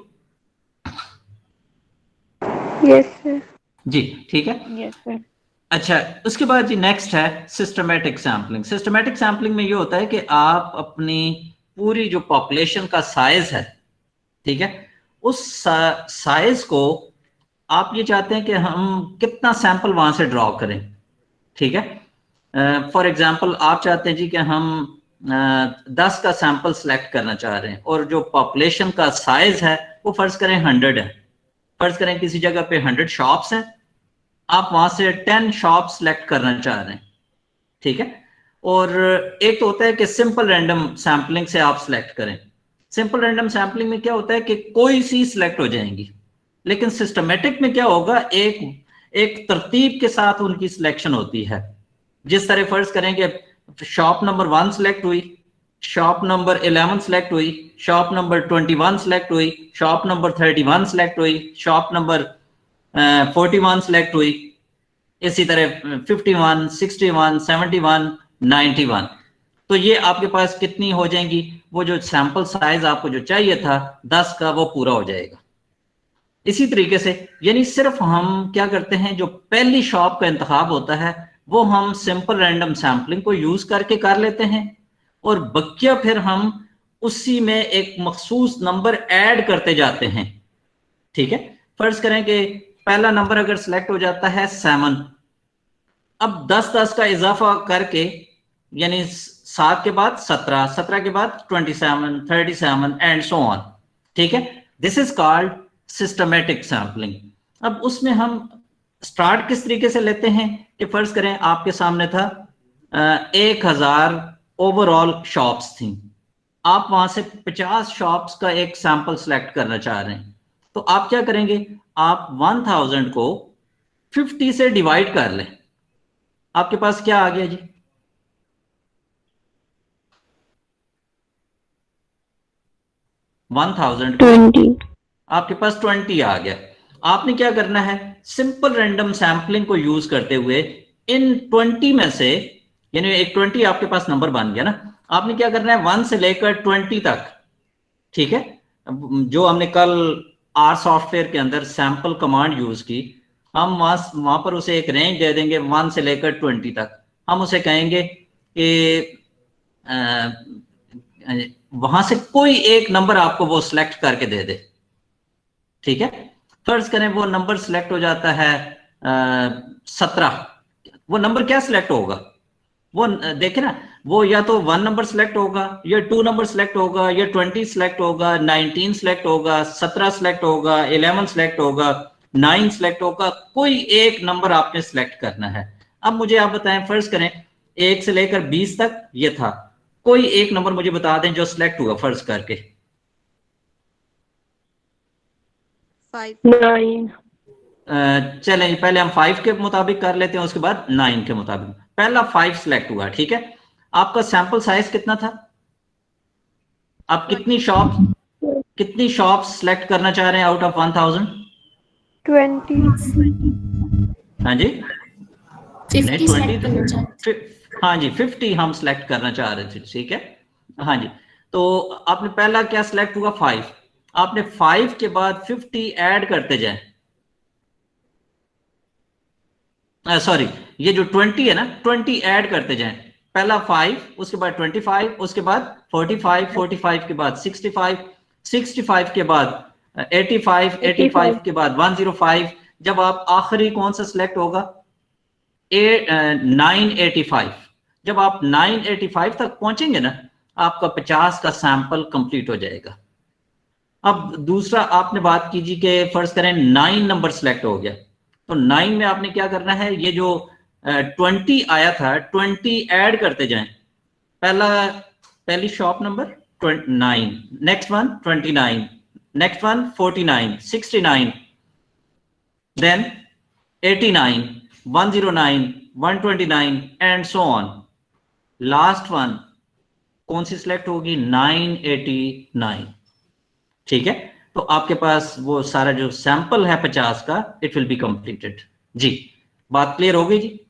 Yes sir.
जी, ठीक है।
Yes sir.
अच्छा, उसके बाद जी नेक्स्ट है सिस्टमैटिक सैम्पलिंग। सिस्टमैटिक सैम्पलिंग में ये होता है कि आप अपनी पूरी जो पॉपुलेशन का साइज है, ठीक है, उस साइज को आप ये चाहते हैं कि हम कितना सैंपल वहां से ड्रॉ करें, ठीक है। फॉर एग्जांपल आप चाहते हैं जी कि हम 10 का सैंपल सेलेक्ट करना चाह रहे हैं और जो पॉपुलेशन का साइज है वो फर्ज करें 100 है। फर्ज करें किसी जगह पे 100 शॉप्स हैं, आप वहां से 10 शॉप सेलेक्ट करना चाह रहे हैं, ठीक है। और एक तो होता है कि सिंपल रैंडम सैम्पलिंग से आप सिलेक्ट करें। सिंपल रैंडम सैम्पलिंग में क्या होता है कि कोई सी सिलेक्ट हो जाएंगी, लेकिन सिस्टमेटिक में क्या होगा, एक तरतीब के साथ उनकी सिलेक्शन होती है। जिस तरह फर्ज करें कि शॉप नंबर 1 सिलेक्ट हुई, शॉप नंबर 11 सिलेक्ट हुई, शॉप नंबर 21 सिलेक्ट हुई, शॉप नंबर 31 सिलेक्ट हुई, शॉप नंबर 41 सिलेक्ट हुई, इसी तरह 51, 61, 71, 91। तो ये आपके पास कितनी हो जाएंगी, वो जो सैंपल साइज आपको जो चाहिए था 10 का, वो पूरा हो जाएगा। इसी तरीके से यानी सिर्फ हम क्या करते हैं, जो पहली शॉप का इंतखाब होता है वो हम सिंपल रैंडम सैम्पलिंग को यूज करके कर लेते हैं, और बकिया फिर हम उसी में एक मखसूस नंबर ऐड करते जाते हैं, ठीक है। फर्ज करें कि पहला नंबर अगर सिलेक्ट हो जाता है 7, अब 10-10 का इजाफा करके यानी 7 के बाद 17, 17 के बाद 27, 37 एंड सो ऑन, ठीक है। This is called systematic sampling. अब उसमें हम स्टार्ट किस तरीके से लेते हैं कि फर्ज करें आपके सामने था 1000 ओवरऑल शॉप्स थी, आप वहां से 50 शॉप्स का एक सैंपल सेलेक्ट करना चाह रहे हैं, तो आप क्या करेंगे, आप 1000 को 50 से डिवाइड कर लें। आपके पास क्या आ गया जी? 1000 को
20।
आपके पास 20 आ गया। आपने क्या करना है, सिंपल रैंडम सैंपलिंग को यूज करते हुए इन 20 में से, यानी एक 20 आपके पास नंबर बन गया ना, आपने क्या करना है 1 से लेकर 20 तक, ठीक है, जो हमने कल आर सॉफ्टवेयर के अंदर सैंपल कमांड यूज की, हम वहां पर उसे एक रेंज दे देंगे 1 से लेकर 20 तक। हम उसे कहेंगे कि वहां से कोई एक नंबर आपको वो सिलेक्ट करके दे दे, ठीक है। फर्ज करें वो नंबर सिलेक्ट हो जाता है 17। वो नंबर क्या सिलेक्ट होगा, वो देखे ना, वो या तो 1 नंबर सिलेक्ट होगा, या 2 नंबर सिलेक्ट होगा, या 20 सिलेक्ट होगा, 19 सिलेक्ट होगा, 17 सिलेक्ट होगा, 11 सिलेक्ट होगा, 9 सिलेक्ट होगा, कोई एक नंबर आपने सिलेक्ट करना है। अब मुझे आप बताएं, फर्ज करें 1 से लेकर 20 तक ये था, कोई एक नंबर मुझे बता दें जो सिलेक्ट हुआ फर्ज करके।
9।
चलें पहले हम 5 के मुताबिक कर लेते हैं, उसके बाद 9 के मुताबिक। पहला 5 सिलेक्ट हुआ, ठीक है। आपका सैंपल साइज कितना था, आप कितनी शॉप सिलेक्ट करना चाह रहे हैं आउट ऑफ 1000?
20।
हाँ जी,
50 select करना चाहते हैं।
हाँ जी 50 हम सिलेक्ट करना चाह रहे थे, ठीक है। हाँ जी, तो आपने पहला क्या सिलेक्ट हुआ 5, आपने 5 के बाद 50 ऐड करते जाएं, सॉरी ये जो 20 है ना, 20 ऐड करते जाएं। पहला 5, उसके बाद 25, उसके बाद 45, 45 के बाद 65, 65 के बाद 85, 85 के बाद 105। जब आप आखिरी कौन सा सिलेक्ट होगा, 985। जब आप 985 तक पहुंचेंगे ना, आपका 50 का सैंपल कंप्लीट हो जाएगा। अब दूसरा आपने बात कीजिए कि फर्ज करें 9 नंबर सिलेक्ट हो गया, तो 9 में आपने क्या करना है, ये जो 20 आया था 20 ऐड करते जाएं। पहली shop number 9, next one 29, next one 49, 69, then 89, 109, 129 and so on. Last one कौन सी सिलेक्ट होगी, 989, ठीक है। तो आपके पास वो सारा जो सैंपल है 50 का, इट विल बी कंप्लीटेड। जी बात क्लियर हो गई जी?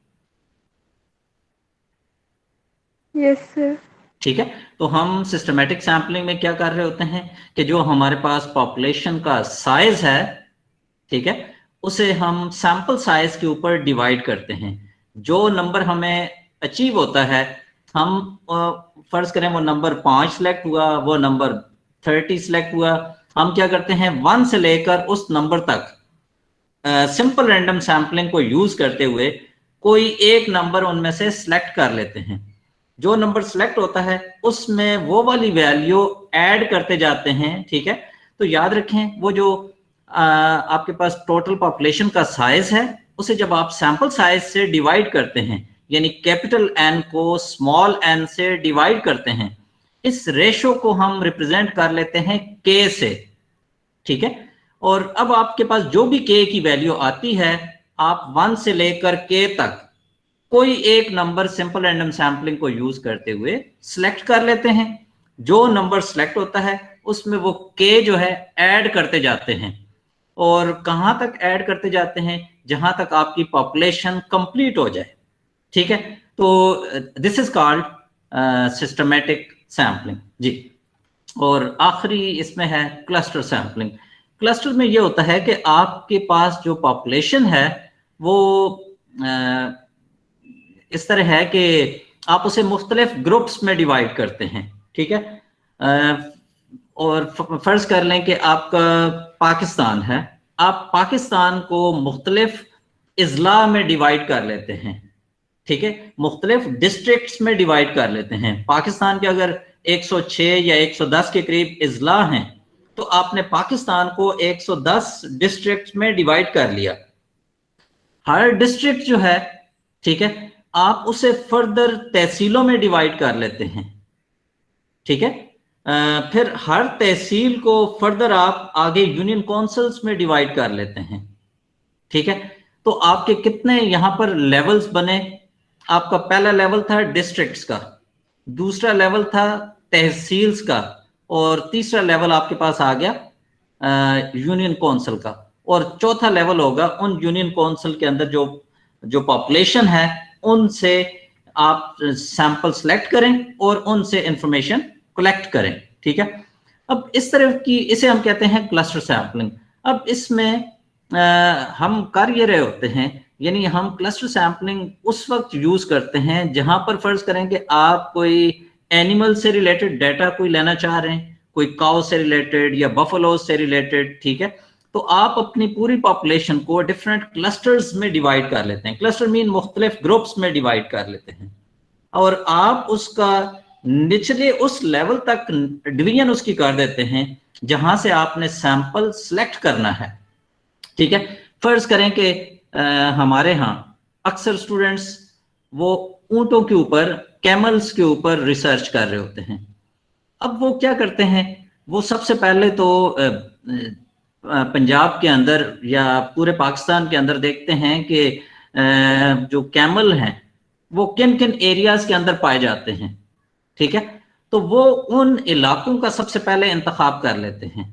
Yes sir.
ठीक है, तो हम सिस्टमैटिक सैंपलिंग में क्या कर रहे होते हैं कि जो हमारे पास पॉपुलेशन का साइज है, ठीक है, उसे हम सैंपल साइज के ऊपर डिवाइड करते हैं। जो नंबर हमें अचीव होता है, हम फर्ज करें वो नंबर 5 सिलेक्ट हुआ, वो नंबर 30 सिलेक्ट हुआ, हम क्या करते हैं 1 से लेकर उस नंबर तक सिंपल रैंडम सैंपलिंग को यूज करते हुए कोई एक नंबर उनमें से सिलेक्ट कर लेते हैं। जो नंबर सिलेक्ट होता है उसमें वो वाली वैल्यू ऐड करते जाते हैं, ठीक है। तो याद रखें, वो जो आपके पास टोटल पॉपुलेशन का साइज है, उसे जब आप सैंपल साइज से डिवाइड करते हैं, यानी कैपिटल एन को स्मॉल एन से डिवाइड करते हैं, इस रेशो को हम रिप्रेजेंट कर लेते हैं के से, ठीक है। और अब आपके पास जो भी के की वैल्यू आती है, आप 1 से लेकर के तक कोई एक नंबर सिंपल रैंडम सैंपलिंग को यूज करते हुए सिलेक्ट कर लेते हैं। जो नंबर सिलेक्ट होता है उसमें वो के जो है ऐड करते जाते हैं, और कहां तक ऐड करते जाते हैं, जहां तक आपकी पॉपुलेशन कंप्लीट हो जाए, ठीक है। तो this is called systematic sampling जी। और आखिरी इसमें है क्लस्टर सैंपलिंग। क्लस्टर में ये होता है कि आपके पास जो पॉपुलेशन है वो इस तरह है कि आप उसे मुख्तलिफ ग्रुप्स में डिवाइड करते हैं, ठीक है। और फर्ज कर लें कि आपका पाकिस्तान है, आप पाकिस्तान को मुख्तलिफ इजला में डिवाइड कर लेते हैं, ठीक है, मुख्तलिफ डिस्ट्रिक्ट्स में डिवाइड कर लेते हैं। पाकिस्तान के अगर 106 या 110 के करीब इजला हैं, तो आपने पाकिस्तान को 110 डिस्ट्रिक्ट में डिवाइड कर लिया। हर डिस्ट्रिक्ट जो है, ठीक है, आप उसे फर्दर तहसीलों में डिवाइड कर लेते हैं, ठीक है। फिर हर तहसील को फर्दर आप आगे यूनियन काउंसिल्स में डिवाइड कर लेते हैं, ठीक है। तो आपके कितने यहां पर लेवल्स बने? आपका पहला लेवल था डिस्ट्रिक्ट्स का, दूसरा लेवल था तहसील्स का, और तीसरा लेवल आपके पास आ गया यूनियन काउंसिल का, और चौथा लेवल होगा उन यूनियन काउंसिल के अंदर जो जो पॉपुलेशन है उनसे आप सैंपल सेलेक्ट करें और उनसे इंफॉर्मेशन कलेक्ट करें, ठीक है। अब इस तरह की, इसे हम कहते हैं क्लस्टर सैंपलिंग। अब इसमें हम कर ये रहे होते हैं, यानी हम क्लस्टर सैंपलिंग उस वक्त यूज करते हैं जहां पर फर्ज करें कि आप कोई एनिमल से रिलेटेड डाटा कोई लेना चाह रहे हैं, कोई काउ से रिलेटेड या बफलो से रिलेटेड, ठीक है। तो आप अपनी पूरी पॉपुलेशन को डिफरेंट क्लस्टर्स में डिवाइड कर लेते हैं। क्लस्टर मीन मुख्तलिफ ग्रुप्स में डिवाइड कर लेते हैं, और आप उसका निचले उस लेवल तक डिवीजन उसकी कर देते हैं जहां से आपने सैंपल सेलेक्ट करना है, ठीक है। फर्ज करें कि हमारे यहाँ अक्सर स्टूडेंट्स वो ऊंटों के ऊपर, कैमल्स के ऊपर रिसर्च कर रहे होते हैं। अब वो क्या करते हैं, वो सबसे पहले तो पंजाब के अंदर या पूरे पाकिस्तान के अंदर देखते हैं कि जो कैमल हैं वो किन किन एरियाज के अंदर पाए जाते हैं, ठीक है। तो वो उन इलाकों का सबसे पहले इंतखाब कर लेते हैं,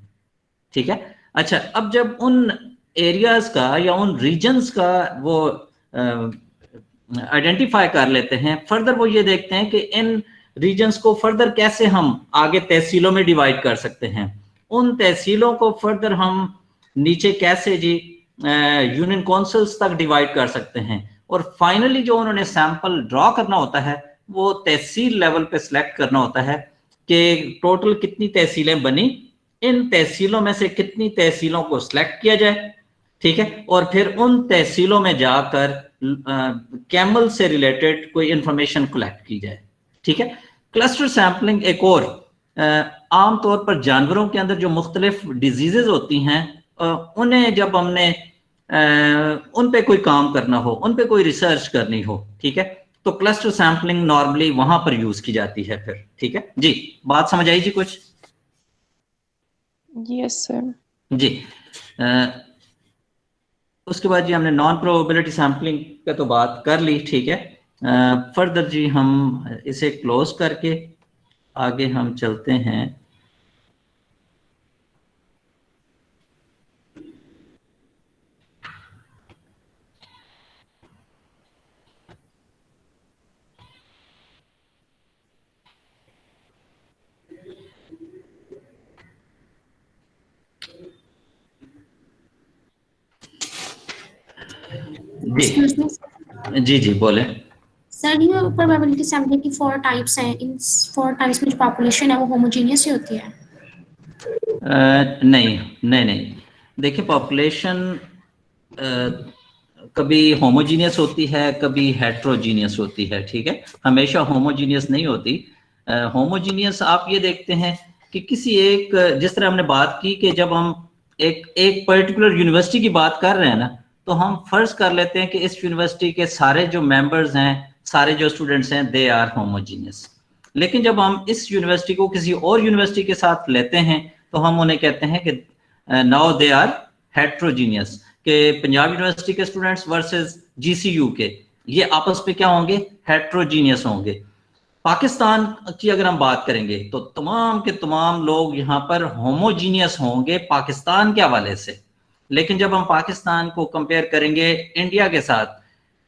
ठीक है। अच्छा, अब जब उन एरियाज का या उन रीजन्स का वो आइडेंटिफाई कर लेते हैं, फर्दर वो ये देखते हैं कि इन रीजन्स को फर्दर कैसे हम आगे तहसीलों में डिवाइड कर सकते हैं, उन तहसीलों को फर्दर हम नीचे कैसे जी यूनियन काउंसिल्स तक डिवाइड कर सकते हैं, और फाइनली जो उन्होंने सैंपल ड्रॉ करना होता है वो तहसील लेवल पे सिलेक्ट करना होता है कि टोटल कितनी तहसीलें बनी, इन तहसीलों में से कितनी तहसीलों को सिलेक्ट किया जाए, ठीक है। और फिर उन तहसीलों में जाकर कैमल से रिलेटेड कोई इंफॉर्मेशन कलेक्ट की जाए, ठीक है। क्लस्टर सैंपलिंग एक और आमतौर पर जानवरों के अंदर जो मुख्तलिफ डिजीजेज होती हैं उन्हें जब हमने उन पे कोई काम करना हो, उन पे कोई रिसर्च करनी हो, ठीक है, तो क्लस्टर सैंपलिंग नॉर्मली वहां पर यूज की जाती है फिर, ठीक है जी। बात समझ आई जी कुछ?
यस सर
जी। उसके बाद जी हमने नॉन प्रोबेबिलिटी सैंपलिंग का तो बात कर ली, ठीक है। फर्दर जी हम इसे क्लोज करके आगे हम चलते हैं।
Excuse me,
जी जी बोले
सर। ये प्रोबेबिलिटी सैंपलिंग की 4 टाइप्स हैं। इन 4 टाइप्स में जो पॉपुलेशन है वो होमोजेनियस ही होती है?
नहीं नहीं नहीं, देखिए पॉपुलेशन कभी होमोजीनियस होती है, कभी हेट्रोजीनियस होती है, ठीक है। हमेशा होमोजीनियस नहीं होती। होमोजीनियस आप ये देखते हैं कि किसी एक, जिस तरह हमने बात की कि जब हम एक पर्टिकुलर यूनिवर्सिटी की बात कर रहे हैं ना, तो हम फर्ज कर लेते हैं कि इस यूनिवर्सिटी के सारे जो मेंबर्स हैं, सारे जो स्टूडेंट्स हैं, दे आर होमोजीनियस। लेकिन जब हम इस यूनिवर्सिटी को किसी और यूनिवर्सिटी के साथ लेते हैं तो हम उन्हें कहते हैं कि नाउ दे आर हेट्रोजीनियस, के पंजाब यूनिवर्सिटी के स्टूडेंट्स वर्सेस जीसीयू के, ये आपस में क्या होंगे, हेट्रोजीनियस होंगे। पाकिस्तान की अगर हम बात करेंगे तो तमाम के तमाम लोग यहाँ पर होमोजीनियस होंगे पाकिस्तान के हवाले से। लेकिन जब हम पाकिस्तान को कंपेयर करेंगे इंडिया के साथ,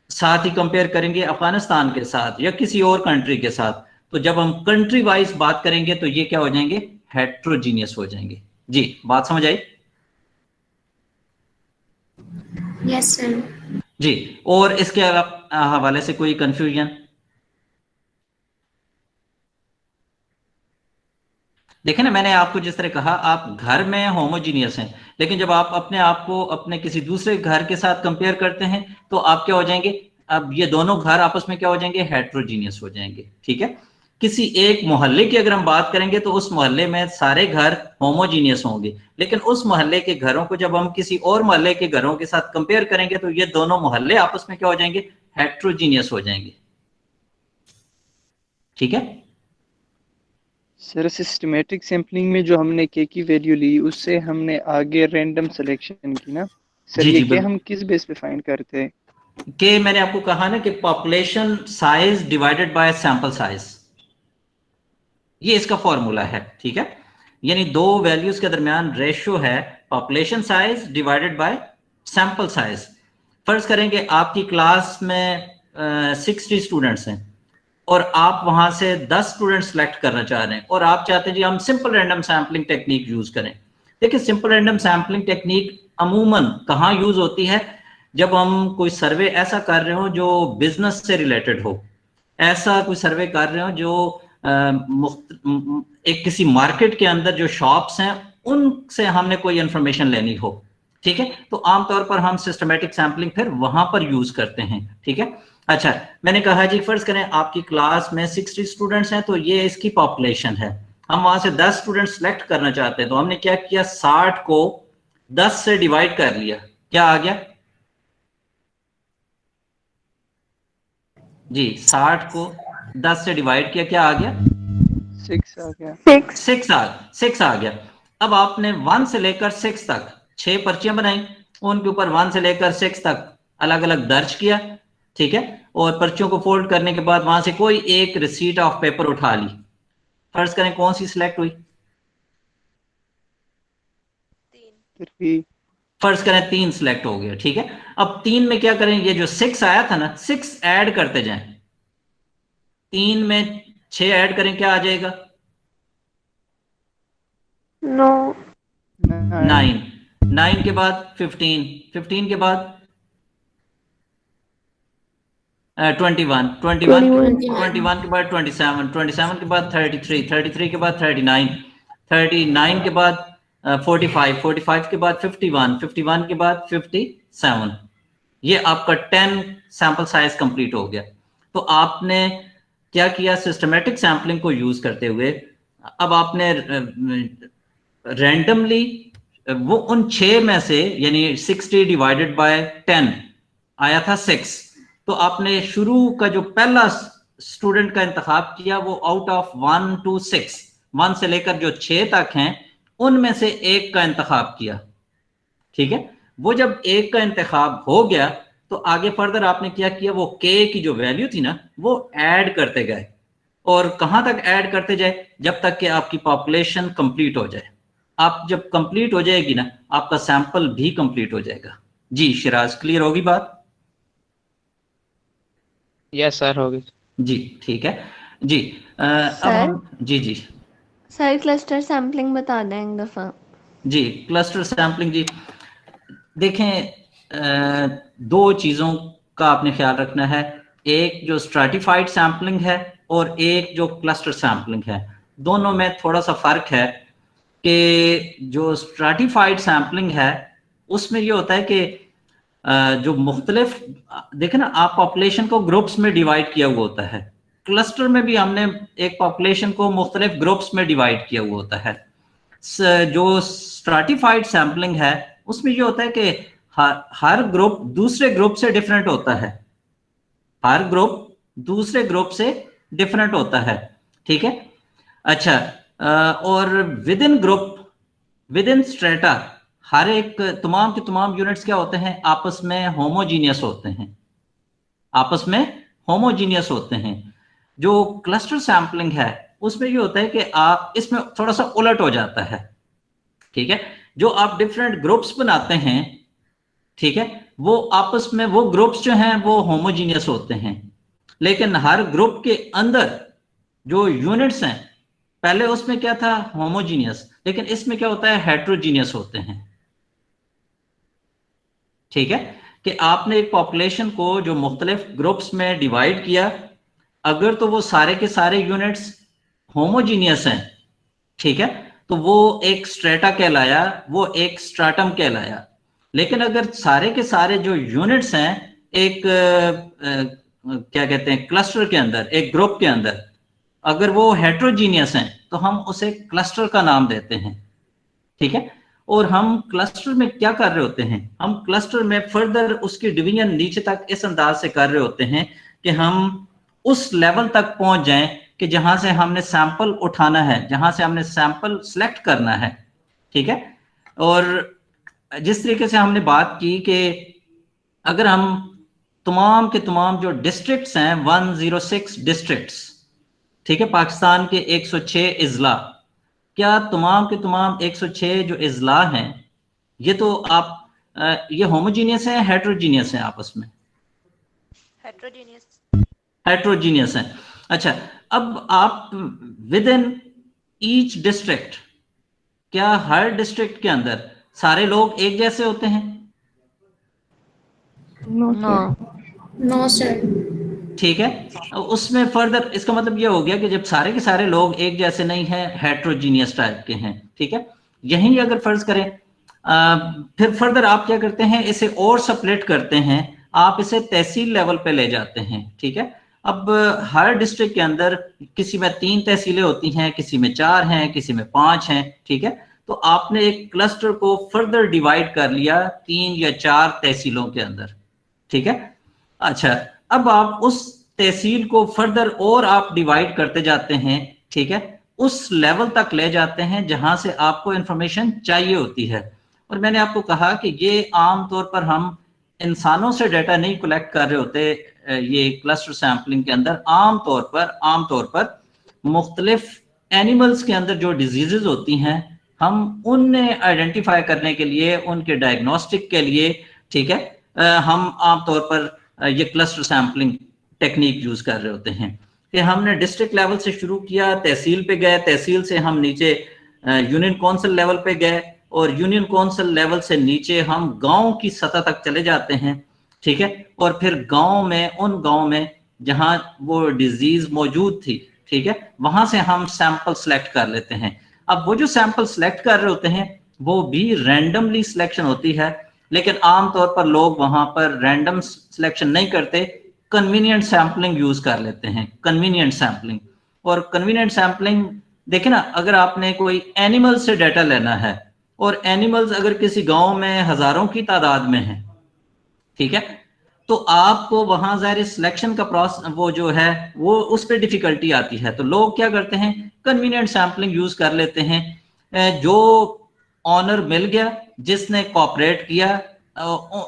साथ ही कंपेयर करेंगे अफगानिस्तान के साथ या किसी और कंट्री के साथ, तो जब हम कंट्री वाइज बात करेंगे तो ये क्या हो जाएंगे, हेट्रोजीनियस हो जाएंगे। जी बात समझ आई?
Yes sir.
जी, और इसके हवाले से कोई कंफ्यूजन? देखें ना, मैंने आपको जिस तरह कहा, आप घर में होमोजीनियस हैं, लेकिन जब आप अपने आप को अपने किसी दूसरे घर के साथ कंपेयर करते हैं तो आप क्या हो जाएंगे, अब ये दोनों घर आपस में क्या हो जाएंगे, हेट्रोजीनियस हो जाएंगे, ठीक है। किसी एक मोहल्ले की अगर हम बात करेंगे तो उस मोहल्ले में सारे घर होमोजीनियस होंगे, लेकिन उस मोहल्ले के घरों को जब हम किसी और मोहल्ले के घरों के साथ कंपेयर करेंगे तो ये दोनों मोहल्ले आपस में क्या हो जाएंगे, हेट्रोजीनियस हो जाएंगे, ठीक है।
सर सिस्टमेटिक सैम्पलिंग में जो हमने के की वैल्यू ली उससे हमने आगे रैंडम सिलेक्शन की ना सर,
जी
ये
जी
के
बिल्कुल।
हम किस बेस पे फाइंड करते हैं?
के मैंने आपको कहा ना कि population size divided by sample size, ये इसका फॉर्मूला है, ठीक है। यानी दो वैल्यूज के दरमियान रेशियो है population size divided by sample size. फर्ज करेंगे आपकी क्लास में 60 स्टूडेंट्स हैं और आप वहां से 10 स्टूडेंट सेलेक्ट करना चाह रहे हैं और आप चाहते हैं जी हम simple random sampling technique use करें। देखिए सिंपल रैंडम सैम्पलिंग टेक्निक अमूमन कहाँ यूज होती है? जब हम कोई सर्वे ऐसा कर रहे हो जो बिजनेस से रिलेटेड हो, ऐसा कोई सर्वे कर रहे हो जो एक किसी मार्केट के अंदर जो शॉप्स हैं उनसे हमने कोई इंफॉर्मेशन लेनी हो, ठीक है। तो आमतौर पर हम सिस्टमेटिक सैम्पलिंग फिर वहां पर यूज करते हैं, ठीक है। अच्छा, मैंने कहा जी फर्ज करें आपकी क्लास में 60 स्टूडेंट्स हैं तो ये इसकी पॉपुलेशन है, हम वहां से 10 स्टूडेंट सेलेक्ट करना चाहते हैं तो हमने क्या किया, 60 को 10 से डिवाइड कर लिया, क्या आ गया जी? 60 को 10 से डिवाइड किया, क्या आ गया?
6 आ गया।
6 आ गया। अब आपने 1 से लेकर 6 तक 6 पर्चियां बनाई, उनके ऊपर 1 से लेकर 6 तक अलग अलग दर्ज किया, ठीक है। और पर्चियों को फोल्ड करने के बाद वहां से कोई एक रिसीट ऑफ पेपर उठा ली। फर्ज करें कौन सी सिलेक्ट हुई? फर्ज करें 3 सिलेक्ट हो गया, ठीक है। अब 3 में क्या करें, ये जो 6 आया था ना, 6 ऐड करते जाएं। 3 में 6 ऐड करें, क्या आ जाएगा? 9। 9 के बाद 15, 15 के बाद 21, 21 के बाद 27, 27 के बाद 33, 33 के बाद 39, 39 के बाद 45, 45 के बाद 51, 51 के बाद 57। ये आपका 10 सैंपल साइज कंप्लीट हो गया। तो आपने क्या किया, सिस्टमेटिक सैम्पलिंग को यूज करते हुए अब आपने रैंडमली वो उन 6 में से, यानी 60 डिवाइडेड बाय 10 आया था 6, तो आपने शुरू का जो पहला स्टूडेंट का इंतखाब किया वो आउट ऑफ 1 to 6, 1 से लेकर जो 6 तक हैं उनमें से एक का इंतखाब किया, ठीक है। वो जब एक का इंतखाब हो गया तो आगे फर्दर आपने क्या किया, वो के की जो वैल्यू थी ना वो ऐड करते गए, और कहां तक ऐड करते जाए, जब तक कि आपकी पॉपुलेशन कंप्लीट हो जाए। आप जब कंप्लीट हो जाएगी ना, आपका सैंपल भी कंप्लीट हो जाएगा। जी शिराज, क्लियर होगी बात?
यस सर, होगी।
जी ठीक है जी। अब हम जी
सर क्लस्टर सैम्पलिंग बता दें एक दफा।
जी क्लस्टर सैम्पलिंग, जी देखें दो चीजों का आपने ख्याल रखना है, एक जो स्ट्रैटिफाइड सैम्पलिंग है और एक जो क्लस्टर सैम्पलिंग है। दोनों में थोड़ा सा फर्क है कि जो स्ट्रैटिफाइड सैम्पलिंग है उसमें ये होता है कि जो मुख्तलिफ, देखें ना आप पॉपुलेशन को ग्रुप्स में डिवाइड किया हुआ होता है, क्लस्टर में भी हमने एक पॉपुलेशन को मुख्तलिफ ग्रुप्स में डिवाइड किया हुआ होता है। जो स्ट्रैटिफाइड सैम्पलिंग है उसमें ये होता है कि हर ग्रुप दूसरे ग्रुप से डिफरेंट होता है, हर ग्रुप दूसरे ग्रुप से डिफरेंट होता है, ठीक है। अच्छा, और within group, within strata, हर एक तमाम के तमाम यूनिट्स क्या होते हैं, आपस में होमोजीनियस होते हैं, आपस में होमोजीनियस होते हैं। जो क्लस्टर सैम्पलिंग है उसमें ये होता है कि आप इसमें थोड़ा सा उलट हो जाता है, ठीक है। जो आप डिफरेंट ग्रुप्स बनाते हैं, ठीक है, वो आपस में वो ग्रुप्स जो हैं वो होमोजीनियस होते हैं, लेकिन हर ग्रुप के अंदर जो यूनिट्स हैं पहले उसमें क्या था, होमोजीनियस, लेकिन इसमें क्या होता है, हेट्रोजीनियस होते हैं, ठीक है। कि आपने एक पॉपुलेशन को जो मुख्तलिफ ग्रुप्स में डिवाइड किया, अगर तो वो सारे के सारे यूनिट्स होमोजीनियस हैं, ठीक है, तो वो एक स्ट्रेटा कहलाया, वो एक स्ट्राटम कहलाया। लेकिन अगर सारे के सारे जो यूनिट्स हैं एक क्या कहते हैं, क्लस्टर के अंदर, एक ग्रुप के अंदर, अगर वो हेट्रोजीनियस हैं तो हम उसे क्लस्टर का नाम देते हैं, ठीक है। और हम क्लस्टर में क्या कर रहे होते हैं, हम क्लस्टर में फर्दर उसकी डिवीजन नीचे तक इस अंदाज से कर रहे होते हैं कि हम उस लेवल तक पहुंच जाएं कि जहां से हमने सैंपल उठाना है, जहां से हमने सैंपल सेलेक्ट करना है, ठीक है। और जिस तरीके से हमने बात की कि अगर हम तमाम के तमाम जो डिस्ट्रिक्ट्स हैं, 106 डिस्ट्रिक्ट्स, ठीक है, पाकिस्तान के 106 इजला, क्या तमाम के तमाम 106 जो इजला हैं ये तो आप ये होमोजीनियस है, हेट्रोजीनियस है, आपस में हेट्रोजीनियस है। अच्छा, अब आप विद इन ईच डिस्ट्रिक्ट, क्या हर डिस्ट्रिक्ट के अंदर सारे लोग एक जैसे होते हैं?
No sir.
ठीक है, उसमें फर्दर इसका मतलब ये हो गया कि जब सारे के सारे लोग एक जैसे नहीं हैं, हेट्रोजीनियस टाइप के हैं, ठीक है। यही अगर फर्ज करें, फिर फर्दर आप क्या करते हैं, इसे और स्प्लिट करते हैं, आप इसे तहसील लेवल पे ले जाते हैं, ठीक है। अब हर डिस्ट्रिक्ट के अंदर किसी में 3 तहसीलें होती हैं, किसी में 4 हैं, किसी में 5 हैं, ठीक है। तो आपने एक क्लस्टर को फर्दर डिवाइड कर लिया 3 या 4 तहसीलों के अंदर, ठीक है। अच्छा, अब आप उस तहसील को फर्दर और आप डिवाइड करते जाते हैं, ठीक है, उस लेवल तक ले जाते हैं जहां से आपको इंफॉर्मेशन चाहिए होती है। और मैंने आपको कहा कि ये आमतौर पर हम इंसानों से डाटा नहीं कलेक्ट कर रहे होते, ये क्लस्टर सैम्पलिंग के अंदर आमतौर पर मुख्तलिफ एनिमल्स के अंदर जो डिजीजेज होती हैं, हम उन्हें आइडेंटिफाई करने के लिए, उनके डायग्नोस्टिक के लिए, ठीक है, हम आमतौर पर ये क्लस्टर सैम्पलिंग टेक्निक यूज कर रहे होते हैं। कि हमने डिस्ट्रिक्ट लेवल से शुरू किया, तहसील पे गए, तहसील से हम नीचे यूनियन काउंसिल लेवल पे गए, और यूनियन काउंसिल लेवल से नीचे हम गांव की सतह तक चले जाते हैं, ठीक है। और फिर उन गांव में जहां वो डिजीज मौजूद थी, ठीक है, वहां से हम सैंपल सेलेक्ट कर लेते हैं। अब वो जो सैंपल सेलेक्ट कर रहे होते हैं वो भी रैंडमली सिलेक्शन होती है, लेकिन आमतौर पर लोग वहां पर रैंडम सिलेक्शन नहीं करते, कन्वीनियंट सैम्पलिंग यूज कर लेते हैं, कन्वीनियंट सैम्पलिंग। और कन्वीनियंट सैम्पलिंग देखे ना, अगर आपने कोई एनिमल से डाटा लेना है, और एनिमल्स अगर किसी गांव में हजारों की तादाद में है, ठीक है, तो आपको वहां ज़ाहिर सिलेक्शन का प्रोसेस वो जो है वो उस पर डिफिकल्टी आती है। तो लोग क्या करते हैं, कन्वीनियंट सैम्पलिंग यूज कर लेते हैं। जो ऑनर मिल गया, जिसने कोऑपरेट किया,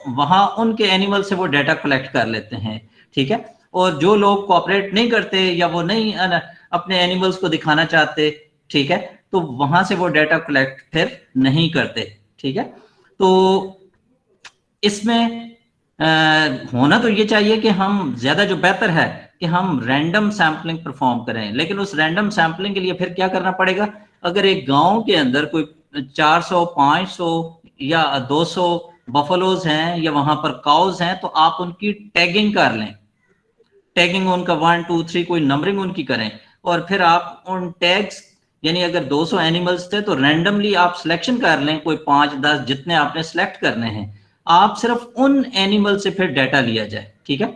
वहां उनके एनिमल से वो डाटा कलेक्ट कर लेते हैं, ठीक है। और जो लोग कोऑपरेट नहीं करते या वो नहीं अपने एनिमल्स को दिखाना चाहते, ठीक है, तो वहां से वो डाटा कलेक्ट फिर नहीं करते, ठीक है। तो इसमें होना तो ये चाहिए कि हम ज्यादा जो बेहतर है कि हम रैंडम सैम्पलिंग परफॉर्म करें, लेकिन उस रैंडम सैम्पलिंग के लिए फिर क्या करना पड़ेगा, अगर एक गांव के अंदर कोई 400, 500 या 200 बफलोज हैं या वहां पर काउज हैं, तो आप उनकी टैगिंग कर लें, टैगिंग उनका 1 2 3 कोई नंबरिंग उनकी करें, और फिर आप उन टैग्स, यानी अगर 200 एनिमल्स थे तो रैंडमली आप सिलेक्शन कर लें, कोई 5-10 जितने आपने सिलेक्ट करने हैं, आप सिर्फ उन एनिमल से फिर डाटा लिया जाए, ठीक है।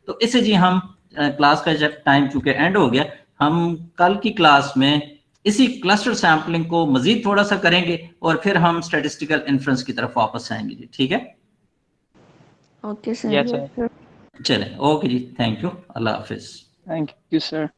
तो इससे जी हम क्लास का जब टाइम चूंकि एंड हो गया, हम कल की क्लास में इसी क्लस्टर सैम्पलिंग को मजीद थोड़ा सा करेंगे और फिर हम स्टैटिस्टिकल इन्फ्रेंस की तरफ वापस आएंगे जी, ठीक है।
Okay sir.
Yes sir.
चले, ओके जी, थैंक यू, अल्लाह हाफिज।
Thank you sir.